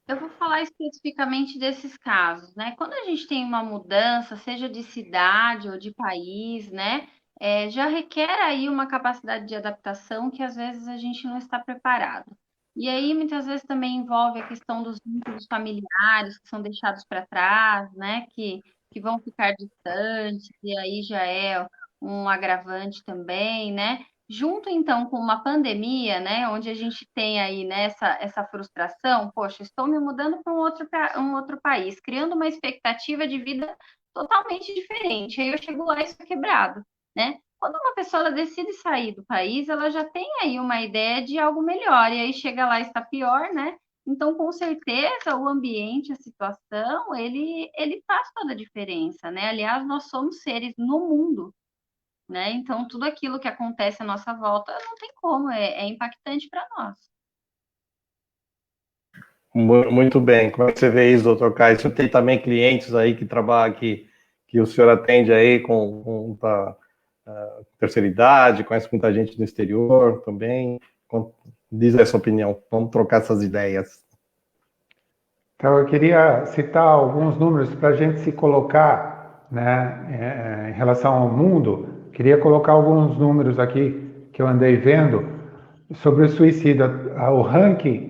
C: Eu vou falar especificamente desses casos, né? Quando a gente tem uma mudança, seja de cidade ou de país, né? Já requer aí uma capacidade de adaptação que às vezes a gente não está preparado. E aí, muitas vezes, também envolve a questão dos vínculos familiares que são deixados para trás, né? Que vão ficar distantes, e aí já é um agravante também, né? Junto, então, com uma pandemia, né, onde a gente tem aí, né, essa frustração, poxa, estou me mudando para um outro país, criando uma expectativa de vida totalmente diferente. Aí eu chego lá e sou quebrado, né? quando uma pessoa ela decide sair do país, ela já tem aí uma ideia de algo melhor, e aí chega lá e está pior, né? Então, com certeza, o ambiente, a situação, ele faz toda a diferença, né? Aliás, nós somos seres no mundo, né? Então, tudo aquilo que acontece à nossa volta não tem como, é impactante para nós.
B: Muito bem. Como é que você vê isso, doutor Caio? Você tem também clientes aí que trabalham, que o senhor atende aí com terceira idade, conhece muita gente do exterior também. Diz aí a sua opinião. Vamos trocar essas ideias.
A: Então, eu queria citar alguns números para a gente se colocar, né, em relação ao mundo. Queria colocar alguns números aqui que eu andei vendo sobre o suicídio. O ranking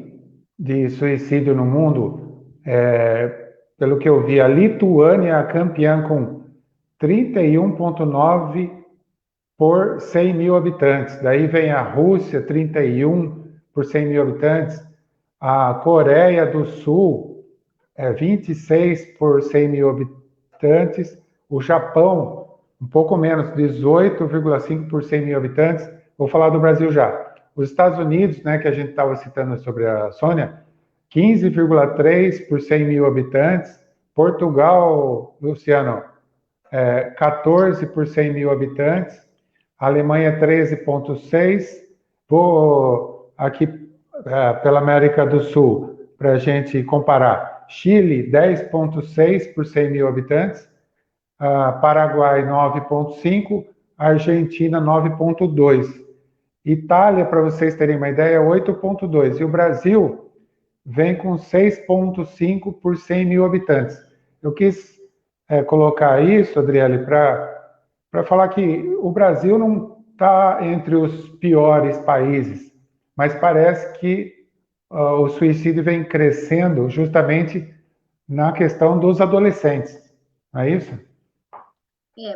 A: de suicídio no mundo, pelo que eu vi, a Lituânia é a campeã com 31,9 por 100 mil habitantes. Daí vem a Rússia, 31 por 100 mil habitantes. A Coreia do Sul, 26 por 100 mil habitantes. O Japão, um pouco menos, 18,5 por 100 mil habitantes. Vou falar do Brasil já. Os Estados Unidos, né, que a gente estava citando sobre a Sônia, 15,3 por 100 mil habitantes. Portugal, Luciano, 14 por 100 mil habitantes. Alemanha, 13,6. Vou aqui pela América do Sul, para a gente comparar. Chile, 10,6 por 100 mil habitantes. Paraguai, 9,5. Argentina, 9,2. Itália, para vocês terem uma ideia, 8,2. E o Brasil vem com 6,5 por 100 mil habitantes. Eu quis colocar isso, Adriele, para falar que o Brasil não está entre os piores países, mas parece que o suicídio vem crescendo justamente na questão dos adolescentes, não é isso?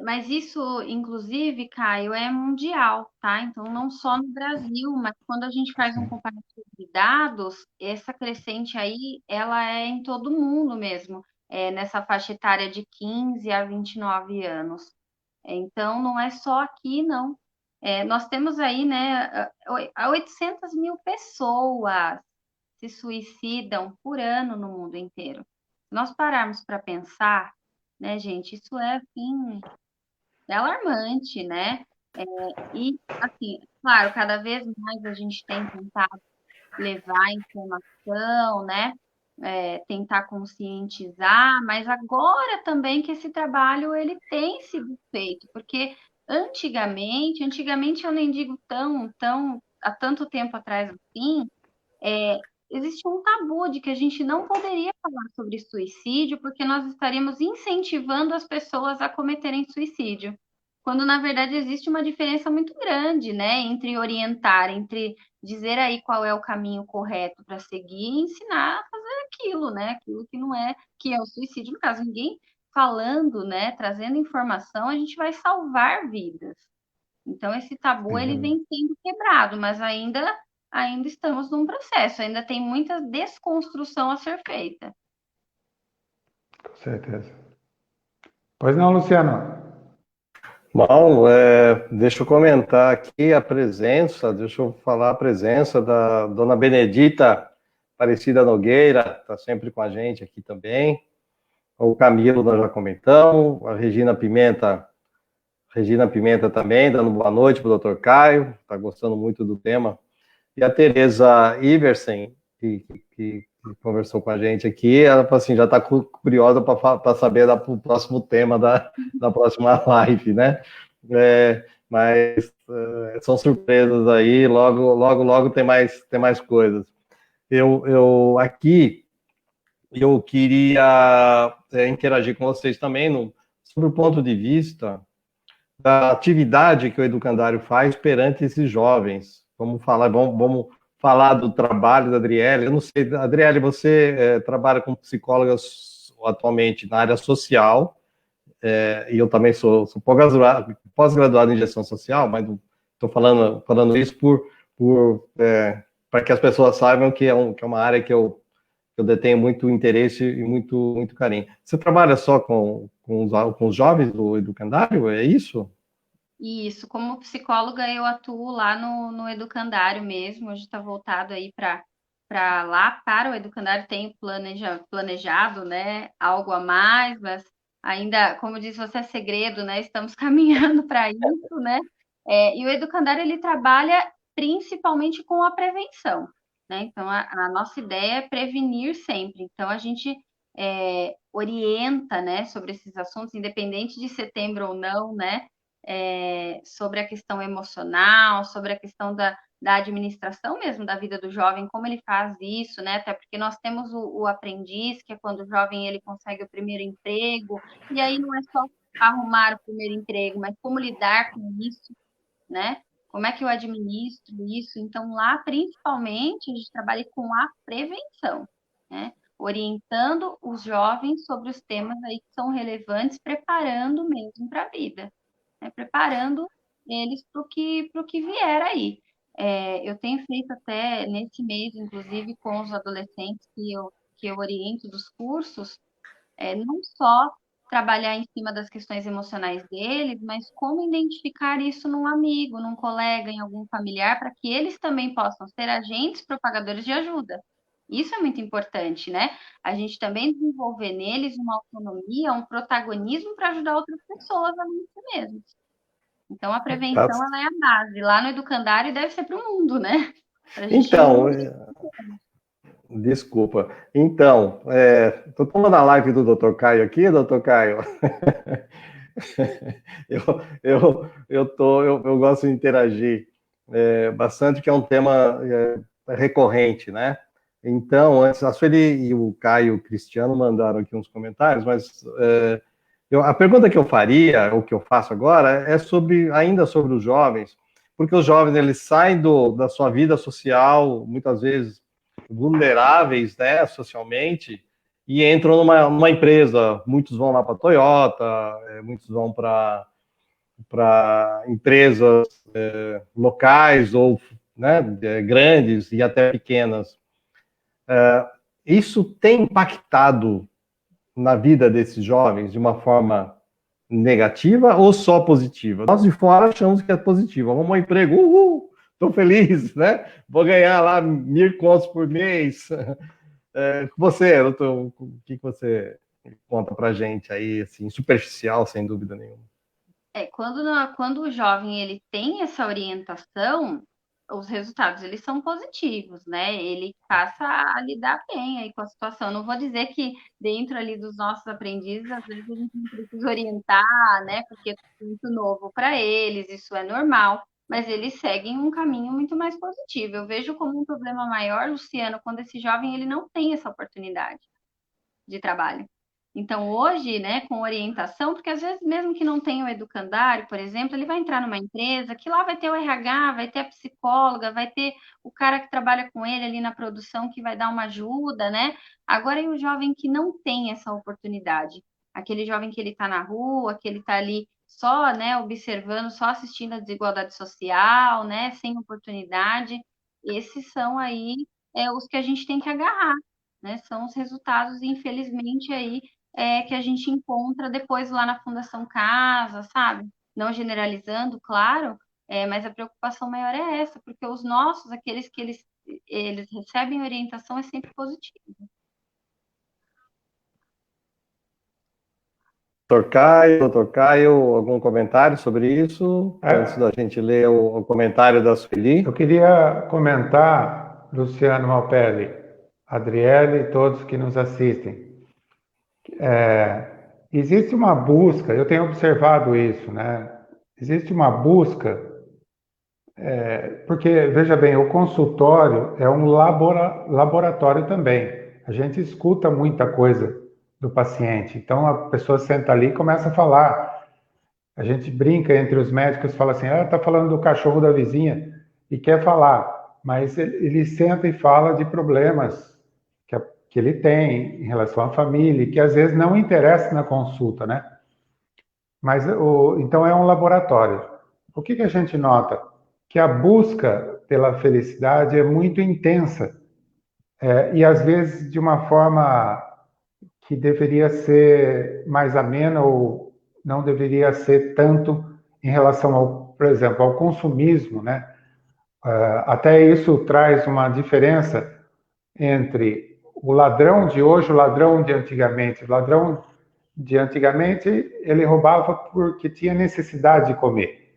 C: Mas isso, inclusive, Caio, é mundial, tá? Então, não só no Brasil, mas quando a gente faz um
A: Sim.
C: comparativo de dados, essa crescente aí, ela é em todo mundo mesmo, nessa faixa etária de 15 a 29 anos. Então, não é só aqui, não. Nós temos aí, né, 800 mil pessoas se suicidam por ano no mundo inteiro. Se nós pararmos para pensar, né, gente, isso é, assim, é alarmante, né? E, assim, claro, cada vez mais a gente tem tentado levar informação, né? Tentar conscientizar, mas agora também que esse trabalho ele tem sido feito, porque antigamente eu nem digo tão há tanto tempo atrás assim, existe um tabu de que a gente não poderia falar sobre suicídio porque nós estaríamos incentivando as pessoas a cometerem suicídio. Quando, na verdade, existe uma diferença muito grande, né, entre orientar, entre dizer aí qual é o caminho correto para seguir e ensinar a fazer aquilo, né, aquilo que não é, que é o suicídio. No caso, ninguém falando, né, trazendo informação, a gente vai salvar vidas. Então, esse tabu ele
A: Uhum.
C: vem sendo quebrado, mas ainda estamos num processo, ainda tem muita desconstrução a ser feita.
A: Com certeza. Pois não, Luciano?
B: Bom, deixa eu comentar aqui deixa eu falar a presença da dona Benedita Aparecida Nogueira, está sempre com a gente aqui também. O Camilo, nós já comentamos, a Regina Pimenta também, dando boa noite para o doutor Caio, está gostando muito do tema. E a Tereza Iversen, que conversou com a gente aqui, ela assim, já está curiosa para saber do próximo tema da próxima live, né? Mas são surpresas aí, logo tem mais coisas. Eu queria interagir com vocês também sobre o ponto de vista da atividade que o educandário faz perante esses jovens. Vamos falar do trabalho da Adriele. Eu não sei, Adriele, você trabalha com psicólogas atualmente na área social, e eu também sou pós-graduado em gestão social, mas estou falando isso para que as pessoas saibam que é uma área que eu detenho muito interesse e muito carinho. Você trabalha só com os jovens do educandário, é isso?
C: Isso, como psicóloga, eu atuo lá no educandário mesmo. Hoje está voltado aí para lá, para o educandário. Tenho planejado, né, algo a mais, mas ainda, como disse você, é segredo, né? Estamos caminhando para isso, né? E o educandário, ele trabalha principalmente com a prevenção, né? Então, a nossa ideia é prevenir sempre. Então, a gente orienta, né, sobre esses assuntos, independente de setembro ou não, né? Sobre a questão emocional, sobre a questão da administração mesmo da vida do jovem, como ele faz isso, né? Até porque nós temos o aprendiz, que é quando o jovem ele consegue o primeiro emprego, e aí não é só arrumar o primeiro emprego, mas como lidar com isso, né? Como é que eu administro isso? Então, lá, principalmente, a gente trabalha com a prevenção, né? Orientando os jovens sobre os temas aí que são relevantes, preparando mesmo para a vida, né? Preparando eles para o que vier aí. Eu tenho feito até nesse mês, inclusive, com os adolescentes que eu oriento dos cursos, não só trabalhar em cima das questões emocionais deles, mas como identificar isso num amigo, num colega, em algum familiar, para que eles também possam ser agentes propagadores de ajuda. Isso é muito importante, né? A gente também desenvolver neles uma autonomia, um protagonismo para ajudar outras pessoas além de si mesmos. Então, a
B: Tá?
C: prevenção ela é a base. Lá no educandário deve ser para o mundo, né? Para a gente
B: Então,
C: ir.
B: desculpa. Então, estou tomando a live do Dr. Caio aqui, Dr. Caio. Eu gosto de interagir bastante, que é um tema recorrente, né? Então, antes, a Sueli e o Caio Cristiano mandaram aqui uns comentários, mas a pergunta que eu faria, o que eu faço agora, é ainda sobre os jovens, porque os jovens eles saem da sua vida social, muitas vezes vulneráveis, né, socialmente, e entram numa empresa. Muitos vão lá para a Toyota, muitos vão para empresas locais ou, né, grandes e até pequenas. Isso tem impactado na vida desses jovens de uma forma negativa ou só positiva? Nós de fora achamos que é positiva. Arrumou um emprego, estou feliz, né? Vou ganhar lá 1.000 contos por mês. Você, doutor, o que você conta pra gente aí, assim, superficial, sem dúvida nenhuma?
C: Quando o jovem ele tem essa orientação, os resultados eles são positivos, né? Ele passa a lidar bem aí com a situação. Não vou dizer que dentro ali dos nossos aprendizes, às vezes a gente não precisa orientar, né? Porque é muito novo para eles, isso é normal, mas eles seguem um caminho muito mais positivo. Eu vejo como um problema maior, Luciano, quando esse jovem ele não tem essa oportunidade de trabalho. Então, hoje, né, com orientação, porque às vezes, mesmo que não tenha o educandário, por exemplo, ele vai entrar numa empresa que lá vai ter o RH, vai ter a psicóloga, vai ter o cara que trabalha com ele ali na produção que vai dar uma ajuda, né? Agora, e o jovem que não tem essa oportunidade? Aquele jovem que ele está na rua, que ele está ali só, né, observando, só assistindo a desigualdade social, né, sem oportunidade. Esses são aí os que a gente tem que agarrar, né? São os resultados, infelizmente, aí que a gente encontra depois lá na Fundação Casa, sabe? Não generalizando, claro, mas a preocupação maior é essa, porque os nossos, aqueles que eles recebem orientação, é sempre positivo.
B: Doutor Caio, algum comentário sobre isso? Antes da gente ler o comentário da Sueli.
A: Eu queria comentar, Luciano Malpelli, Adriele e todos que nos assistem. Existe uma busca, eu tenho observado isso, né? Existe uma busca, porque, veja bem, o consultório é um laboratório também. A gente escuta muita coisa do paciente. Então, a pessoa senta ali e começa a falar. A gente brinca entre os médicos, fala assim, tá falando do cachorro da vizinha, e quer falar, mas ele senta e fala de problemas que ele tem em relação à família, que às vezes não interessa na consulta, né? Mas, então, é um laboratório. O que a gente nota? Que a busca pela felicidade é muito intensa, e às vezes de uma forma que deveria ser mais amena ou não deveria ser tanto em relação ao, por exemplo, ao consumismo, né? Até isso traz uma diferença entre o ladrão de hoje e o ladrão de antigamente. O ladrão de antigamente, ele roubava porque tinha necessidade de comer.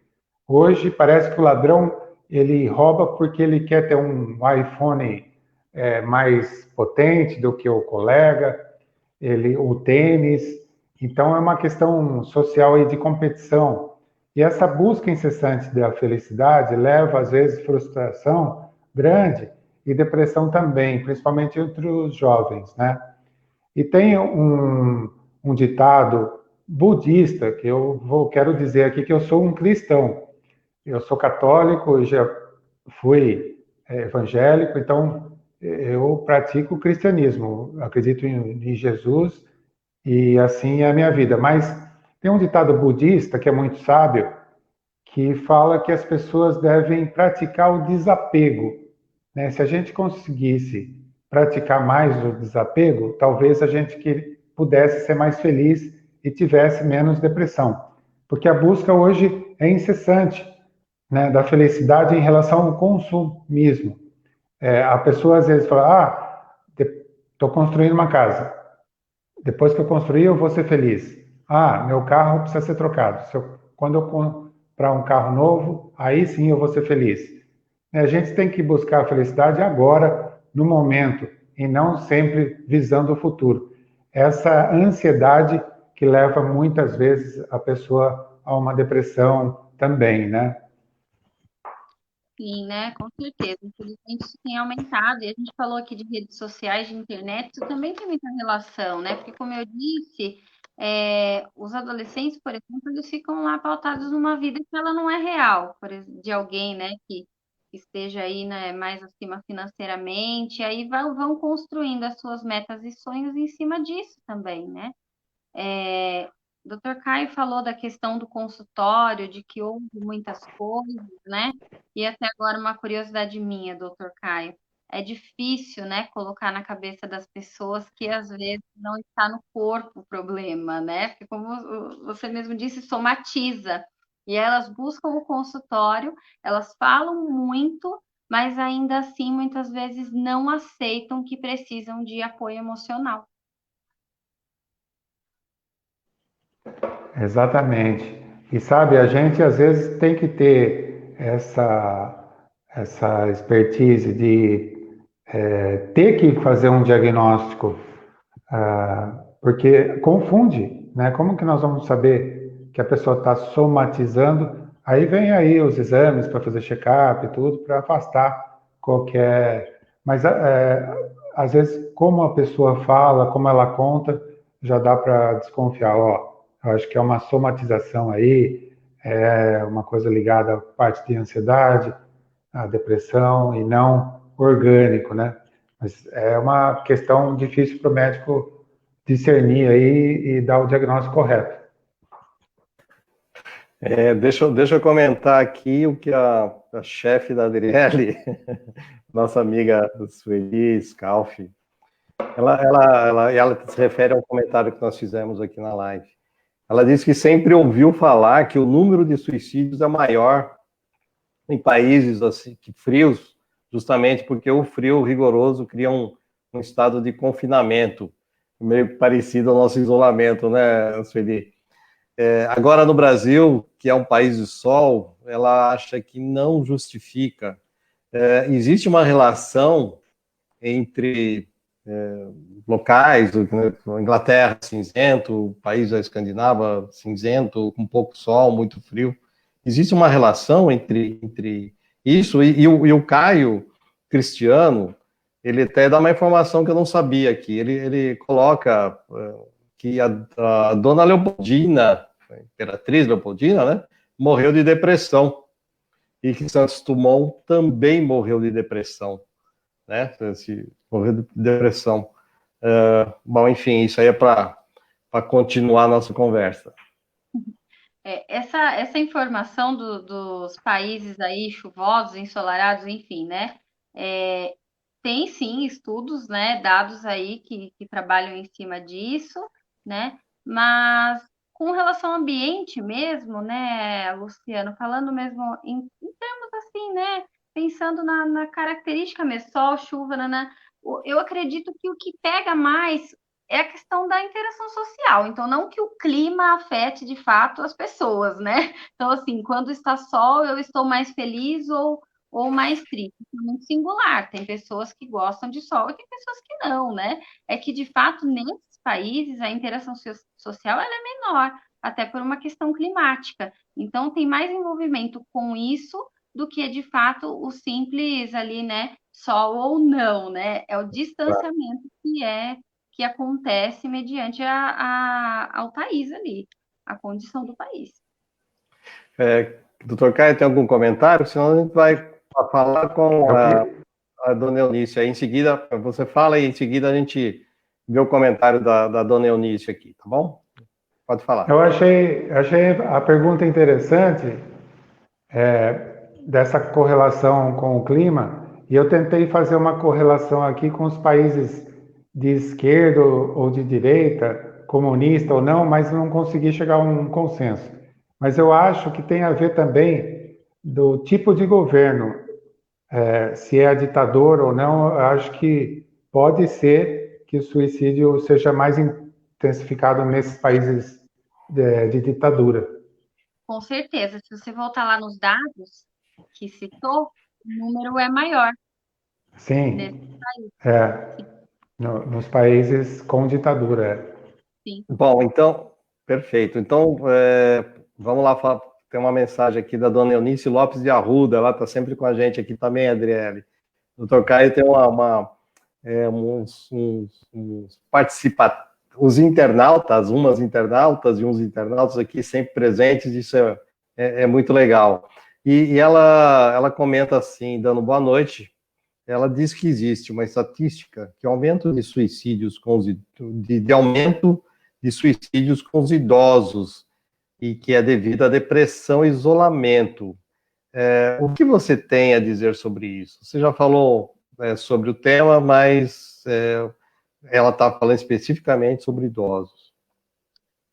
A: Hoje parece que o ladrão ele rouba porque ele quer ter um iPhone mais potente do que o colega, o tênis. Então é uma questão social aí de competição. E essa busca incessante da felicidade leva às vezes frustração grande e depressão também, principalmente entre os jovens, né? E tem um ditado budista que quero dizer aqui que eu sou um cristão. Eu sou católico, já fui evangélico, então eu pratico o cristianismo, acredito em Jesus e assim é a minha vida. Mas tem um ditado budista que é muito sábio, que fala que as pessoas devem praticar o desapego, né? Se a gente conseguisse praticar mais o desapego, talvez a gente pudesse ser mais feliz e tivesse menos depressão. Porque a busca hoje é incessante, né, da felicidade em relação ao consumismo. A pessoa às vezes fala, estou construindo uma casa. Depois que eu construir, eu vou ser feliz. Meu carro precisa ser trocado. Quando eu comprar um carro novo, aí sim eu vou ser feliz. A gente tem que buscar a felicidade agora, no momento, e não sempre visando o futuro. Essa ansiedade que leva muitas vezes a pessoa a uma depressão também, né?
C: Sim, né? Com certeza. Infelizmente, isso tem aumentado. E a gente falou aqui de redes sociais, de internet, isso também tem muita relação, né? Porque, como eu disse, os adolescentes, por exemplo, eles ficam lá pautados numa vida que ela não é real, de alguém, né, que esteja aí, né, mais acima financeiramente. Aí vão construindo as suas metas e sonhos em cima disso também, né? É, o Dr. Caio falou da questão do consultório, de que houve muitas coisas, né? E até agora uma curiosidade minha, Dr. Caio, é difícil, né, colocar na cabeça das pessoas que às vezes não está no corpo o problema, né? Porque como você mesmo disse, somatiza. E elas buscam o consultório, elas falam muito, mas ainda assim muitas vezes não aceitam que precisam de apoio emocional.
A: Exatamente. E sabe, a gente às vezes tem que ter essa expertise de ter que fazer um diagnóstico, porque confunde, né? Como que nós vamos saber que a pessoa está somatizando? Aí vem aí os exames para fazer check-up e tudo, para afastar qualquer. Mas às vezes, como a pessoa fala, como ela conta, já dá para desconfiar. Ó, eu acho que é uma somatização aí, é uma coisa ligada à parte de ansiedade, à depressão e não orgânico, né? Mas é uma questão difícil para o médico discernir aí e dar o diagnóstico correto.
B: Deixa eu comentar aqui o que a chefe da Adriele, nossa amiga Sueli Scalfi, ela se refere ao comentário que nós fizemos aqui na live. Ela disse que sempre ouviu falar que o número de suicídios é maior em países assim, frios, justamente porque o frio rigoroso cria um estado de confinamento, meio parecido ao nosso isolamento, né, Sueli? Agora, no Brasil, que é um país de sol, ela acha que não justifica. Existe uma relação entre locais, Inglaterra cinzento, país da Escandinava cinzento, com pouco sol, muito frio. Existe uma relação entre isso e o Caio Cristiano, ele até dá uma informação que eu não sabia aqui. Ele coloca que a dona Leopoldina, a imperatriz Leopoldina, né, morreu de depressão. E que Santos Dumont também morreu de depressão, né? Morreu de depressão. Bom, enfim, isso aí é para continuar a nossa conversa.
C: Essa informação dos países aí chuvosos, ensolarados, enfim, né? Tem sim estudos, né? Dados aí que trabalham em cima disso, né? Mas com relação ao ambiente mesmo, né, Luciano, falando mesmo em termos assim, né, pensando na característica mesmo, sol, chuva, eu acredito que o que pega mais é a questão da interação social. Então, não que o clima afete de fato as pessoas, né? Então, assim, quando está sol, eu estou mais feliz ou mais triste. Isso é muito singular. Tem pessoas que gostam de sol e tem pessoas que não, né? É que, de fato, nesses países, a interação social ela é menor, até por uma questão climática. Então, tem mais envolvimento com isso do que, de fato, o simples ali, né? Sol ou não, né? É o distanciamento que acontece mediante ao país ali, a condição do país.
B: Doutor Caio, tem algum comentário? Senão a gente vai falar com a dona Eunice. Aí em seguida, você fala e em seguida a gente vê o comentário da dona Eunice aqui, tá bom? Pode falar.
A: Eu achei a pergunta interessante, dessa correlação com o clima, e eu tentei fazer uma correlação aqui com os países de esquerda ou de direita, comunista ou não, mas não consegui chegar a um consenso. Mas eu acho que tem a ver também do tipo de governo, se é ditador ou não. Eu acho que pode ser que o suicídio seja mais intensificado nesses países de ditadura.
C: Com certeza, se você voltar lá nos dados que citou, o número é maior nesse
A: Sim,
C: país.
A: nos países com ditadura.
C: Sim.
B: Bom, então, perfeito. Então, vamos lá, tem uma mensagem aqui da dona Eunice Lopes de Arruda, ela está sempre com a gente aqui também, Adriele. O doutor Caio tem uns participantes, os internautas, umas internautas e uns internautas aqui sempre presentes, isso é muito legal. E ela comenta assim, dando boa noite, ela diz que existe uma estatística que aumento de suicídios de aumento de suicídios com os idosos e que é devido à depressão e isolamento. O que você tem a dizer sobre isso? Você já falou sobre o tema, mas ela está falando especificamente sobre idosos.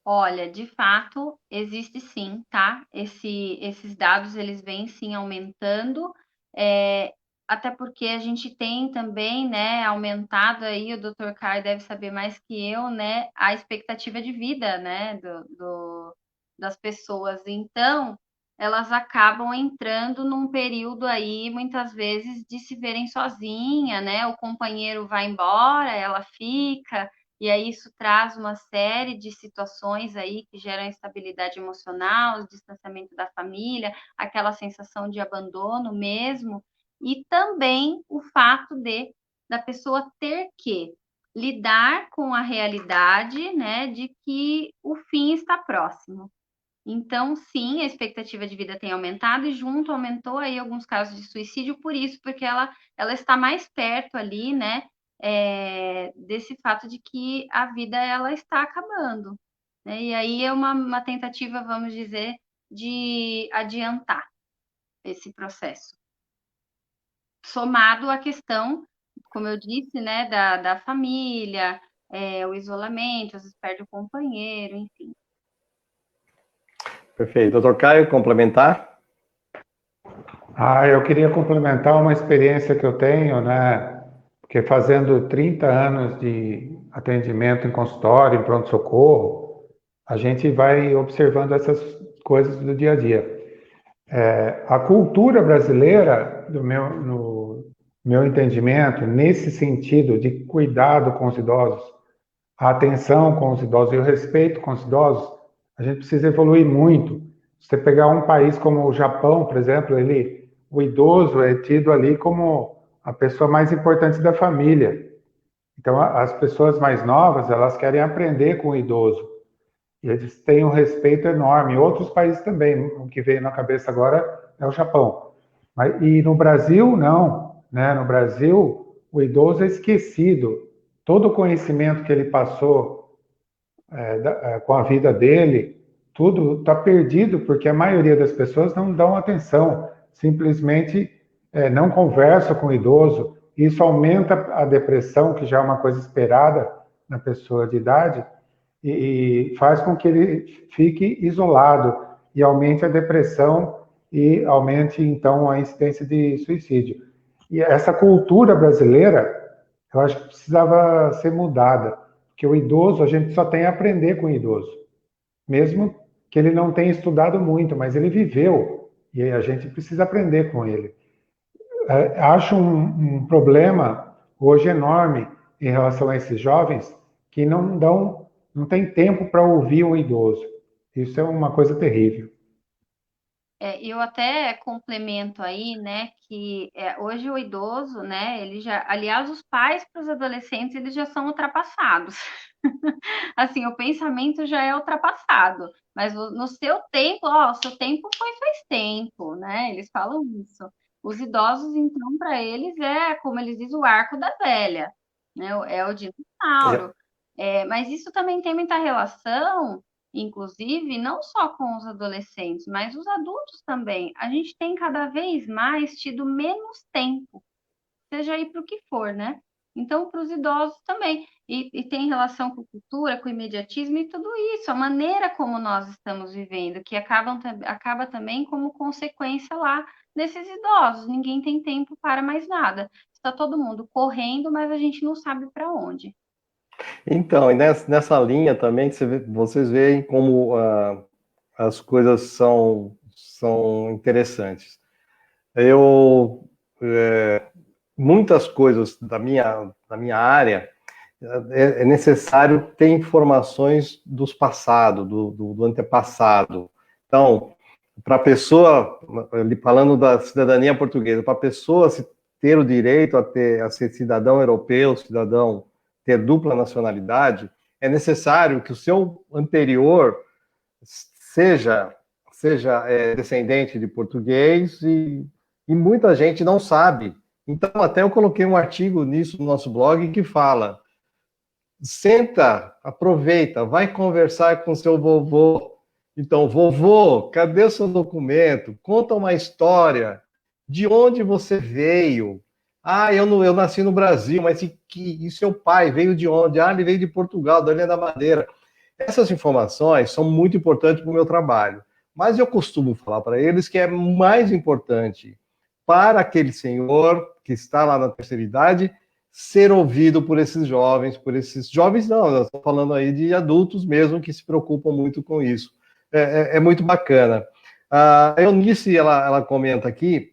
C: Olha, de fato, existe sim, tá? Esses dados, eles vêm sim aumentando, até porque a gente tem também, né, aumentado aí, o Dr. Caio deve saber mais que eu, né, a expectativa de vida, né, das pessoas. Então, elas acabam entrando num período aí, muitas vezes, de se verem sozinha, né? O companheiro vai embora, ela fica. E aí isso traz uma série de situações aí que geram instabilidade emocional, o distanciamento da família, aquela sensação de abandono mesmo, e também o fato da pessoa ter que lidar com a realidade, né, de que o fim está próximo. Então, sim, a expectativa de vida tem aumentado e junto aumentou aí alguns casos de suicídio por isso, porque ela está mais perto ali, né, desse fato de que a vida ela está acabando, né? E aí é uma tentativa, vamos dizer, de adiantar esse processo. Somado à questão, como eu disse, né, da família, o isolamento, às vezes perde o companheiro, enfim.
B: Perfeito. Doutor Caio, complementar?
A: Eu queria complementar uma experiência que eu tenho, né? Porque fazendo 30 anos de atendimento em consultório, em pronto-socorro, a gente vai observando essas coisas do dia a dia. A cultura brasileira, no meu entendimento, nesse sentido de cuidado com os idosos, a atenção com os idosos e o respeito com os idosos, a gente precisa evoluir muito. Se você pegar um país como o Japão, por exemplo, o idoso é tido ali como a pessoa mais importante da família. Então, as pessoas mais novas, elas querem aprender com o idoso. E eles têm um respeito enorme. Outros países também. O que veio na cabeça agora é o Japão. E no Brasil, não. Né? No Brasil, o idoso é esquecido. Todo o conhecimento que ele passou com a vida dele, tudo está perdido, porque a maioria das pessoas não dão atenção, simplesmente não conversa com o idoso. Isso aumenta a depressão, que já é uma coisa esperada na pessoa de idade, e faz com que ele fique isolado e aumente a depressão e aumente, então, a incidência de suicídio. E essa cultura brasileira, eu acho que precisava ser mudada, porque o idoso, a gente só tem a aprender com o idoso, mesmo que ele não tenha estudado muito, mas ele viveu, e a gente precisa aprender com ele. Acho um problema hoje enorme em relação a esses jovens que não tem tempo para ouvir um idoso. Isso é uma coisa terrível.
C: Eu até complemento aí, né, que hoje o idoso, né, ele já, aliás, os pais para os adolescentes, eles já são ultrapassados. Assim, o pensamento já é ultrapassado, mas no seu tempo, ó, o seu tempo foi faz tempo, né? Eles falam isso. Os idosos, então, para eles como eles dizem, o arco da velha, né? É o
B: É.
C: dinossauro. Mas isso também tem muita relação, inclusive, não só com os adolescentes, mas os adultos também. A gente tem cada vez mais tido menos tempo, seja aí para o que for, né? Então, para os idosos também. E tem relação com cultura, com imediatismo e tudo isso, a maneira como nós estamos vivendo, que acaba também como consequência lá desses idosos. Ninguém tem tempo para mais nada. Está todo mundo correndo, mas a gente não sabe para onde.
B: Então, e nessa linha também, vocês veem como as coisas são interessantes. Eu, muitas coisas da minha área, é necessário ter informações dos passados, do antepassado. Então, para a pessoa, falando da cidadania portuguesa, para a pessoa ter o direito a ser cidadão europeu, cidadão, ter dupla nacionalidade, é necessário que o seu anterior seja, seja descendente de português e muita gente não sabe. Então, até eu coloquei um artigo nisso no nosso blog que fala: senta, aproveita, vai conversar com seu vovô. Então, vovô, cadê o seu documento? Conta uma história. De onde você veio? Ah, eu nasci no Brasil, mas e seu pai veio de onde? Ah, ele veio de Portugal, da Ilha da Madeira. Essas informações são muito importantes para o meu trabalho, mas eu costumo falar para eles que é mais importante para aquele senhor que está lá na terceira idade ser ouvido por esses jovens não, nós estamos falando aí de adultos mesmo que se preocupam muito com isso. É muito bacana. A Eunice, ela comenta aqui,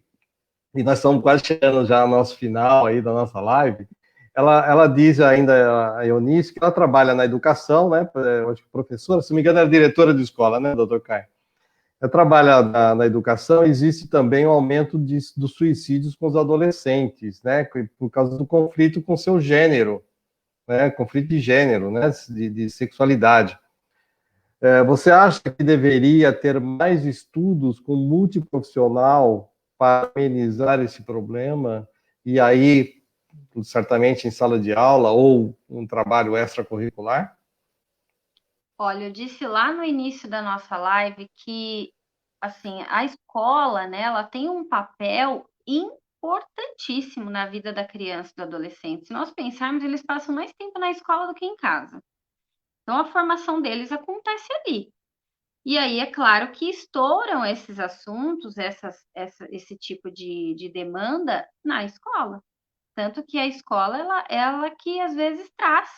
B: e nós estamos quase chegando já ao nosso final aí da nossa live, ela diz ainda, a Eunice, que ela trabalha na educação, né, eu acho que professora, se não me engano, é diretora de escola, né, doutor Caio? Ela trabalha na educação, existe também um aumento dos suicídios com os adolescentes, né, por causa do conflito com seu gênero, né, conflito de gênero, né, de sexualidade. Você acha que deveria ter mais estudos com multiprofissional para amenizar esse problema? E aí, certamente em sala de aula ou um trabalho extracurricular?
C: Olha, eu disse lá no início da nossa live que, assim, a escola, né, ela tem um papel importantíssimo na vida da criança e do adolescente. Se nós pensarmos, eles passam mais tempo na escola do que em casa. Então, a formação deles acontece ali. E aí, é claro que estouram esses assuntos, esse tipo de demanda na escola. Tanto que a escola, ela que às vezes traz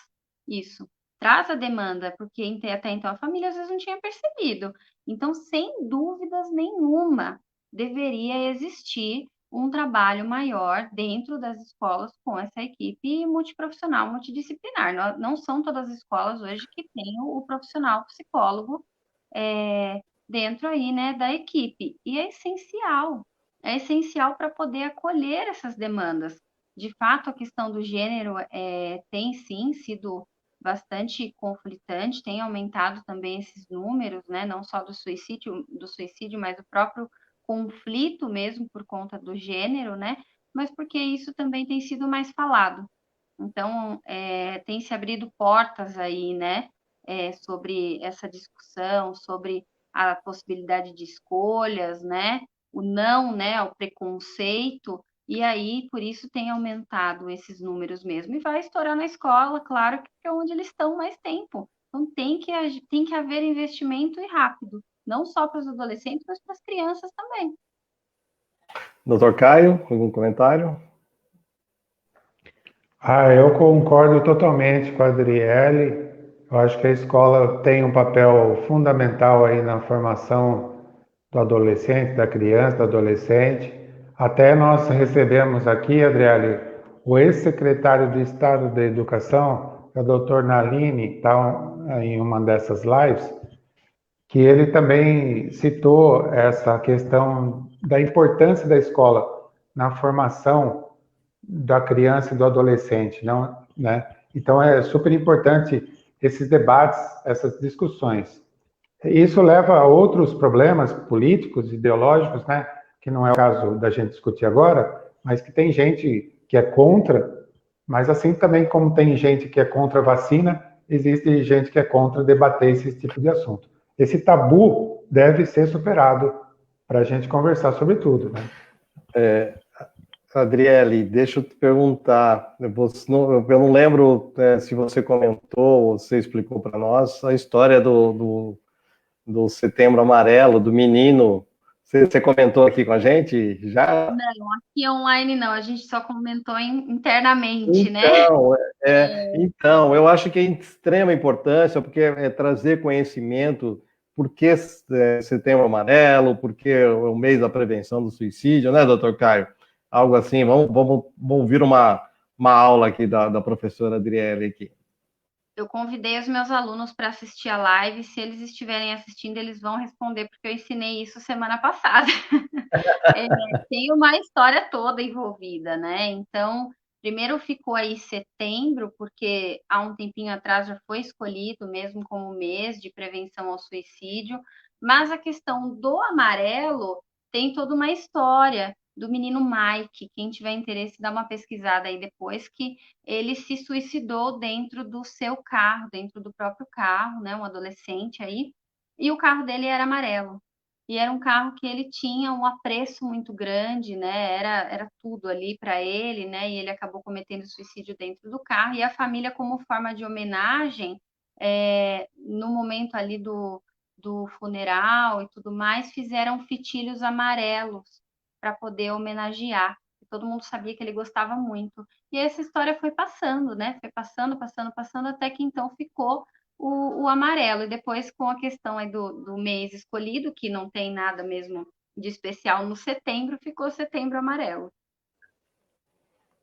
C: isso, traz a demanda, porque até então a família às vezes não tinha percebido. Então, sem dúvidas nenhuma, deveria existir um trabalho maior dentro das escolas com essa equipe multiprofissional, multidisciplinar. Não são todas as escolas hoje que têm o profissional psicólogo dentro aí, né, da equipe. E é essencial para poder acolher essas demandas. De fato, a questão do gênero tem sim sido bastante conflitante, tem aumentado também esses números, né, não só do suicídio, mas do próprio conflito mesmo por conta do gênero, né, mas porque isso também tem sido mais falado. Então, tem se abrido portas aí, né, sobre essa discussão, sobre a possibilidade de escolhas, né, o não, né, o preconceito, e aí por isso tem aumentado esses números mesmo. E vai estourar na escola, claro, que é onde eles estão mais tempo. Então, tem que haver investimento e rápido, não só para os adolescentes, mas para as crianças também.
B: Doutor Caio, algum comentário?
A: Eu concordo totalmente com a Adriele. Eu acho que a escola tem um papel fundamental aí na formação do adolescente, da criança, do adolescente. Até nós recebemos aqui, Adriele, o ex-secretário de Estado da Educação, que é o doutor Nalini, está em uma dessas lives, que ele também citou essa questão da importância da escola na formação da criança e do adolescente, não, né? Então é super importante esses debates, essas discussões. Isso leva a outros problemas políticos, ideológicos, né? Que não é o caso da gente discutir agora, mas que tem gente que é contra, mas assim também como tem gente que é contra a vacina, existe gente que é contra debater esse tipo de assunto. Esse tabu deve ser superado para a gente conversar sobre tudo, né?
B: Adriele, deixa eu te perguntar, eu não lembro se você comentou ou você explicou para nós a história do Setembro Amarelo, do menino. Você comentou aqui com a gente já?
C: Não, aqui online não, a gente só comentou internamente, né?
B: Então, eu acho que é de extrema importância, porque é trazer conhecimento, por que Setembro Amarelo, porque é o mês da prevenção do suicídio, né, doutor Caio? Algo assim, vamos ouvir uma aula aqui da professora Adriele aqui.
C: Eu convidei os meus alunos para assistir a live. Se eles estiverem assistindo, eles vão responder, porque eu ensinei isso semana passada. Tem uma história toda envolvida, né? Então, primeiro ficou aí setembro, porque há um tempinho atrás já foi escolhido mesmo como mês de prevenção ao suicídio, mas a questão do amarelo tem toda uma história do menino Mike. Quem tiver interesse, dá uma pesquisada aí depois, que ele se suicidou dentro do seu carro, dentro do próprio carro, né? Um adolescente aí, e o carro dele era amarelo. E era um carro que ele tinha um apreço muito grande, né? Era tudo ali para ele, né? E ele acabou cometendo suicídio dentro do carro. E a família, como forma de homenagem, no momento ali do funeral e tudo mais, fizeram fitilhos amarelos para poder homenagear. E todo mundo sabia que ele gostava muito. E essa história foi passando, né? Foi passando, até que então ficou o amarelo. E depois, com a questão aí do mês escolhido, que não tem nada mesmo de especial no setembro, ficou Setembro Amarelo.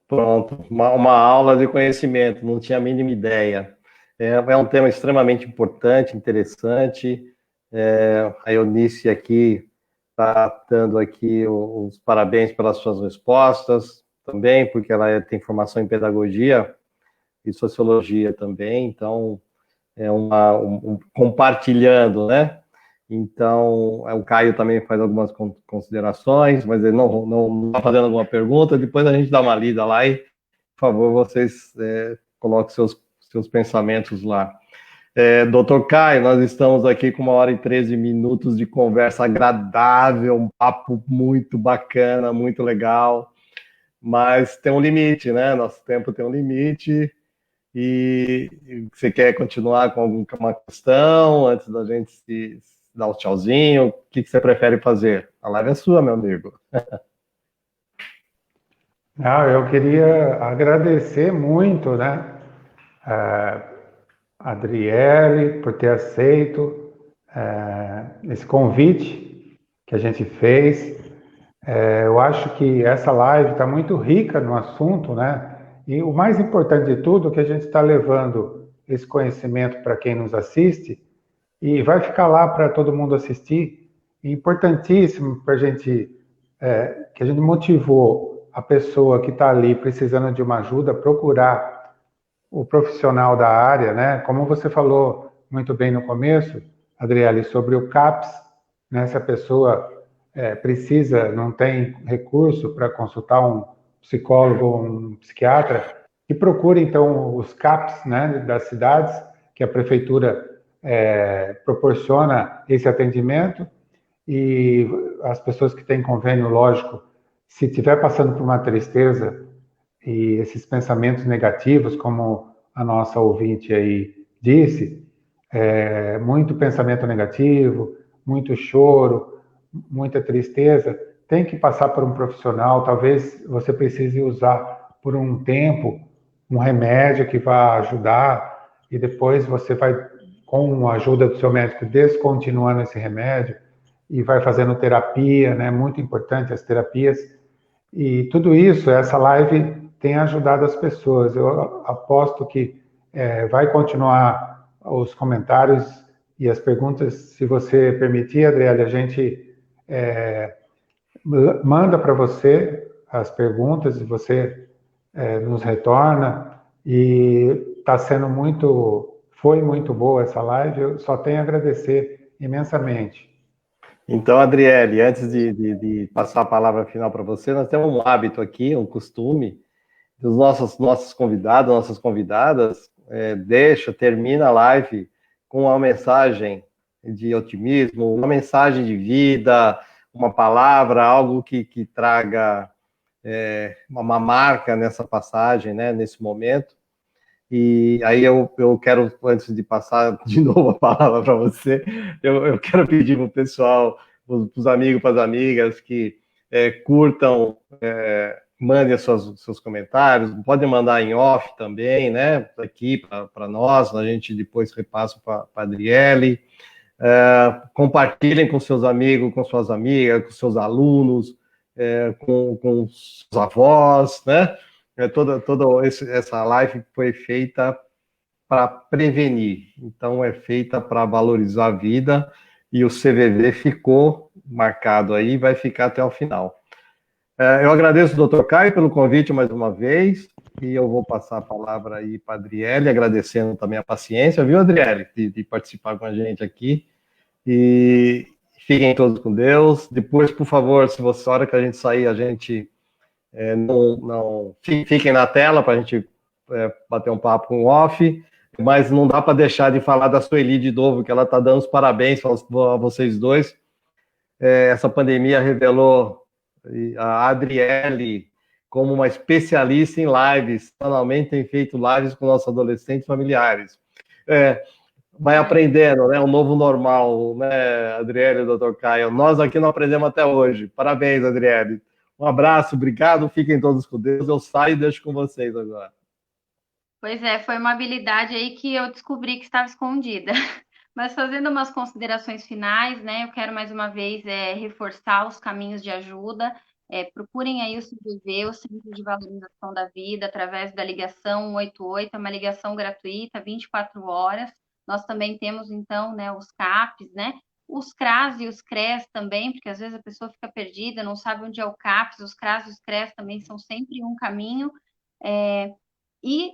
B: Pronto, uma aula de conhecimento, não tinha a mínima ideia. É um tema extremamente importante, interessante. A Eunice aqui está dando aqui os parabéns pelas suas respostas também, porque ela tem formação em pedagogia e sociologia também, então compartilhando, né? Então, o Caio também faz algumas considerações, mas ele não está fazendo alguma pergunta. Depois a gente dá uma lida lá e, por favor, vocês coloquem seus pensamentos lá. Doutor Caio, nós estamos aqui com 1 hora e 13 minutos de conversa agradável, um papo muito bacana, muito legal, mas tem um limite, né? Nosso tempo tem um limite. E você quer continuar com alguma questão antes da gente se dar o tchauzinho? O que você prefere fazer? A live é sua, meu amigo.
A: Eu queria agradecer muito, né, a Adriele por ter aceito esse convite que a gente fez. Eu acho que essa live está muito rica no assunto, né? E o mais importante de tudo é que a gente está levando esse conhecimento para quem nos assiste e vai ficar lá para todo mundo assistir. E importantíssimo para a gente, que a gente motivou a pessoa que está ali precisando de uma ajuda, procurar o profissional da área, né? Como você falou muito bem no começo, Adriele, sobre o CAPS, né? Se a pessoa precisa, não tem recurso para consultar um psicólogo ou um psiquiatra, que procure, então, os CAPs, né, das cidades, que a prefeitura proporciona esse atendimento, e as pessoas que têm convênio, lógico, se estiver passando por uma tristeza e esses pensamentos negativos, como a nossa ouvinte aí disse, muito pensamento negativo, muito choro, muita tristeza, tem que passar por um profissional. Talvez você precise usar por um tempo um remédio que vai ajudar e depois você vai, com a ajuda do seu médico, descontinuando esse remédio e vai fazendo terapia, né? Muito importante as terapias. E tudo isso, essa live tem ajudado as pessoas. Eu aposto que vai continuar os comentários e as perguntas. Se você permitir, Adriele, a gente manda para você as perguntas e você nos retorna. E está sendo foi muito boa essa live. Eu só tenho a agradecer imensamente.
B: Então, Adriele, antes de passar a palavra final para você, nós temos um hábito aqui, um costume, dos nossos convidados, nossas convidadas, termina a live com uma mensagem de otimismo, uma mensagem de vida, uma palavra, algo que traga uma marca nessa passagem, né, nesse momento. E aí eu quero, antes de passar de novo a palavra para você, eu quero pedir para o pessoal, para os amigos, para as amigas, que curtam, mandem seus comentários, podem mandar em off também, né, aqui para nós, a gente depois repassa para a Adriele. Compartilhem com seus amigos, com suas amigas, com seus alunos, com os avós, né? Toda essa live foi feita para prevenir, então é feita para valorizar a vida e o CVV ficou marcado aí, vai ficar até o final. Eu agradeço ao Dr. Caio pelo convite mais uma vez e eu vou passar a palavra aí para a Adriele, agradecendo também a paciência, viu, Adriele, de participar com a gente aqui. E fiquem todos com Deus. Depois, por favor, se você, a hora que a gente sair, a gente não fiquem na tela para a gente bater um papo com o off, mas não dá para deixar de falar da Sueli de novo, que ela está dando os parabéns a vocês dois. Essa pandemia revelou a Adriele como uma especialista em lives. Semanalmente tem feito lives com nossos adolescentes familiares. Vai aprendendo, né? O novo normal, né, Adriele e Dr. Caio? Nós aqui não aprendemos até hoje. Parabéns, Adriele. Um abraço, obrigado, fiquem todos com Deus. Eu saio e deixo com vocês agora.
C: Pois é, foi uma habilidade aí que eu descobri que estava escondida. Mas fazendo umas considerações finais, né? Eu quero mais uma vez reforçar os caminhos de ajuda. Procurem aí o CVV, o Centro de Valorização da Vida, através da ligação 188, é uma ligação gratuita, 24 horas. Nós também temos, então, né, os CAPs, né? Os CRAS e os CRES também, porque às vezes a pessoa fica perdida, não sabe onde é o CAPs, os CRAS e os CRES também são sempre um caminho. E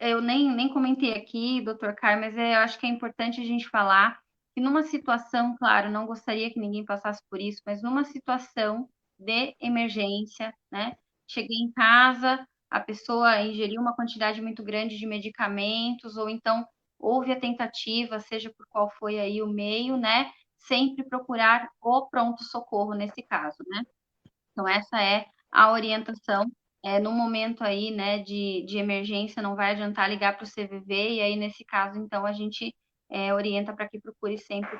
C: eu nem comentei aqui, doutor Caio, mas eu acho que é importante a gente falar que numa situação, claro, não gostaria que ninguém passasse por isso, mas numa situação de emergência, né? Cheguei em casa, a pessoa ingeriu uma quantidade muito grande de medicamentos, ou então houve a tentativa, seja por qual foi aí o meio, né? Sempre procurar o pronto-socorro nesse caso, né? Então, essa é a orientação. No momento aí, né, de emergência, não vai adiantar ligar para o CVV, e aí, nesse caso, então, a gente orienta para que procure sempre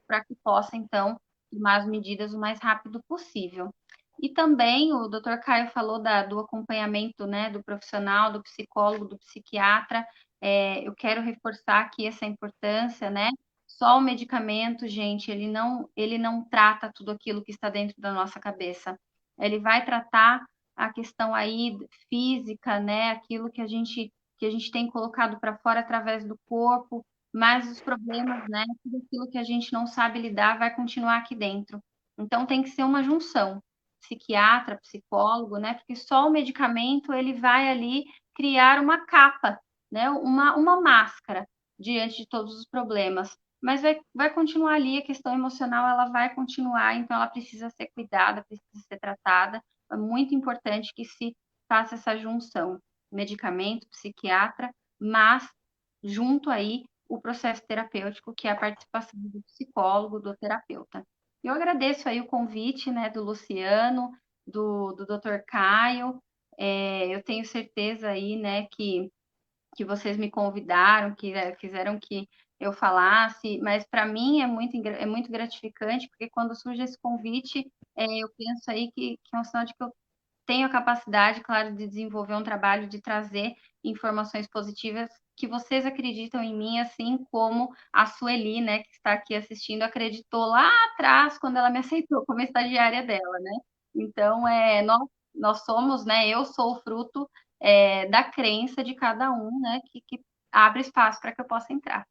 C: para que possa, então, tomar as medidas o mais rápido possível. E também o doutor Caio falou do acompanhamento, né, do profissional, do psicólogo, do psiquiatra. Eu quero reforçar aqui essa importância, né? Só o medicamento, gente, ele não trata tudo aquilo que está dentro da nossa cabeça. Ele vai tratar a questão aí física, né? Aquilo que a gente tem colocado para fora através do corpo, mas os problemas, né? Tudo aquilo que a gente não sabe lidar vai continuar aqui dentro. Então tem que ser uma junção, psiquiatra, psicólogo, né? Porque só o medicamento ele vai ali criar uma capa, né? Uma máscara diante de todos os problemas. Mas vai continuar ali, a questão emocional ela vai continuar, então ela precisa ser cuidada, precisa ser tratada. É muito importante que se faça essa junção, medicamento, psiquiatra, mas junto aí o processo terapêutico, que é a participação do psicólogo, do terapeuta. Eu agradeço aí o convite, né, do Luciano, do Dr. Caio. Eu tenho certeza aí, né, que vocês me convidaram, que fizeram que eu falasse, mas para mim é muito gratificante, porque quando surge esse convite, eu penso aí que é um sinal de que eu tenho a capacidade, claro, de desenvolver um trabalho, de trazer informações positivas, que vocês acreditam em mim, assim como a Sueli, né, que está aqui assistindo, acreditou lá atrás, quando ela me aceitou como estagiária dela, né? Então, nós somos, né, eu sou o fruto da crença de cada um, né, que abre espaço para que eu possa entrar.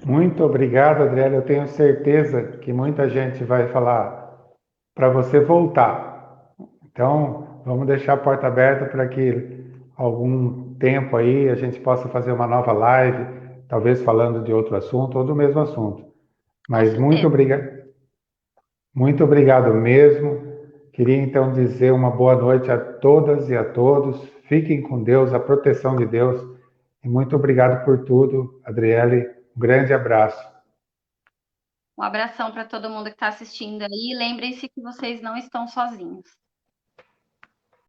A: Muito obrigado, Adriele. Eu tenho certeza que muita gente vai falar para você voltar. Então, vamos deixar a porta aberta para que algum tempo aí a gente possa fazer uma nova live, talvez falando de outro assunto ou do mesmo assunto.
C: Com
A: Mas
C: certeza.
A: muito obrigado mesmo. Queria então dizer uma boa noite a todas e a todos. Fiquem com Deus, a proteção de Deus. E muito obrigado por tudo, Adriele. Um grande abraço.
C: Um abração para todo mundo que está assistindo aí. Lembrem-se que vocês não estão sozinhos.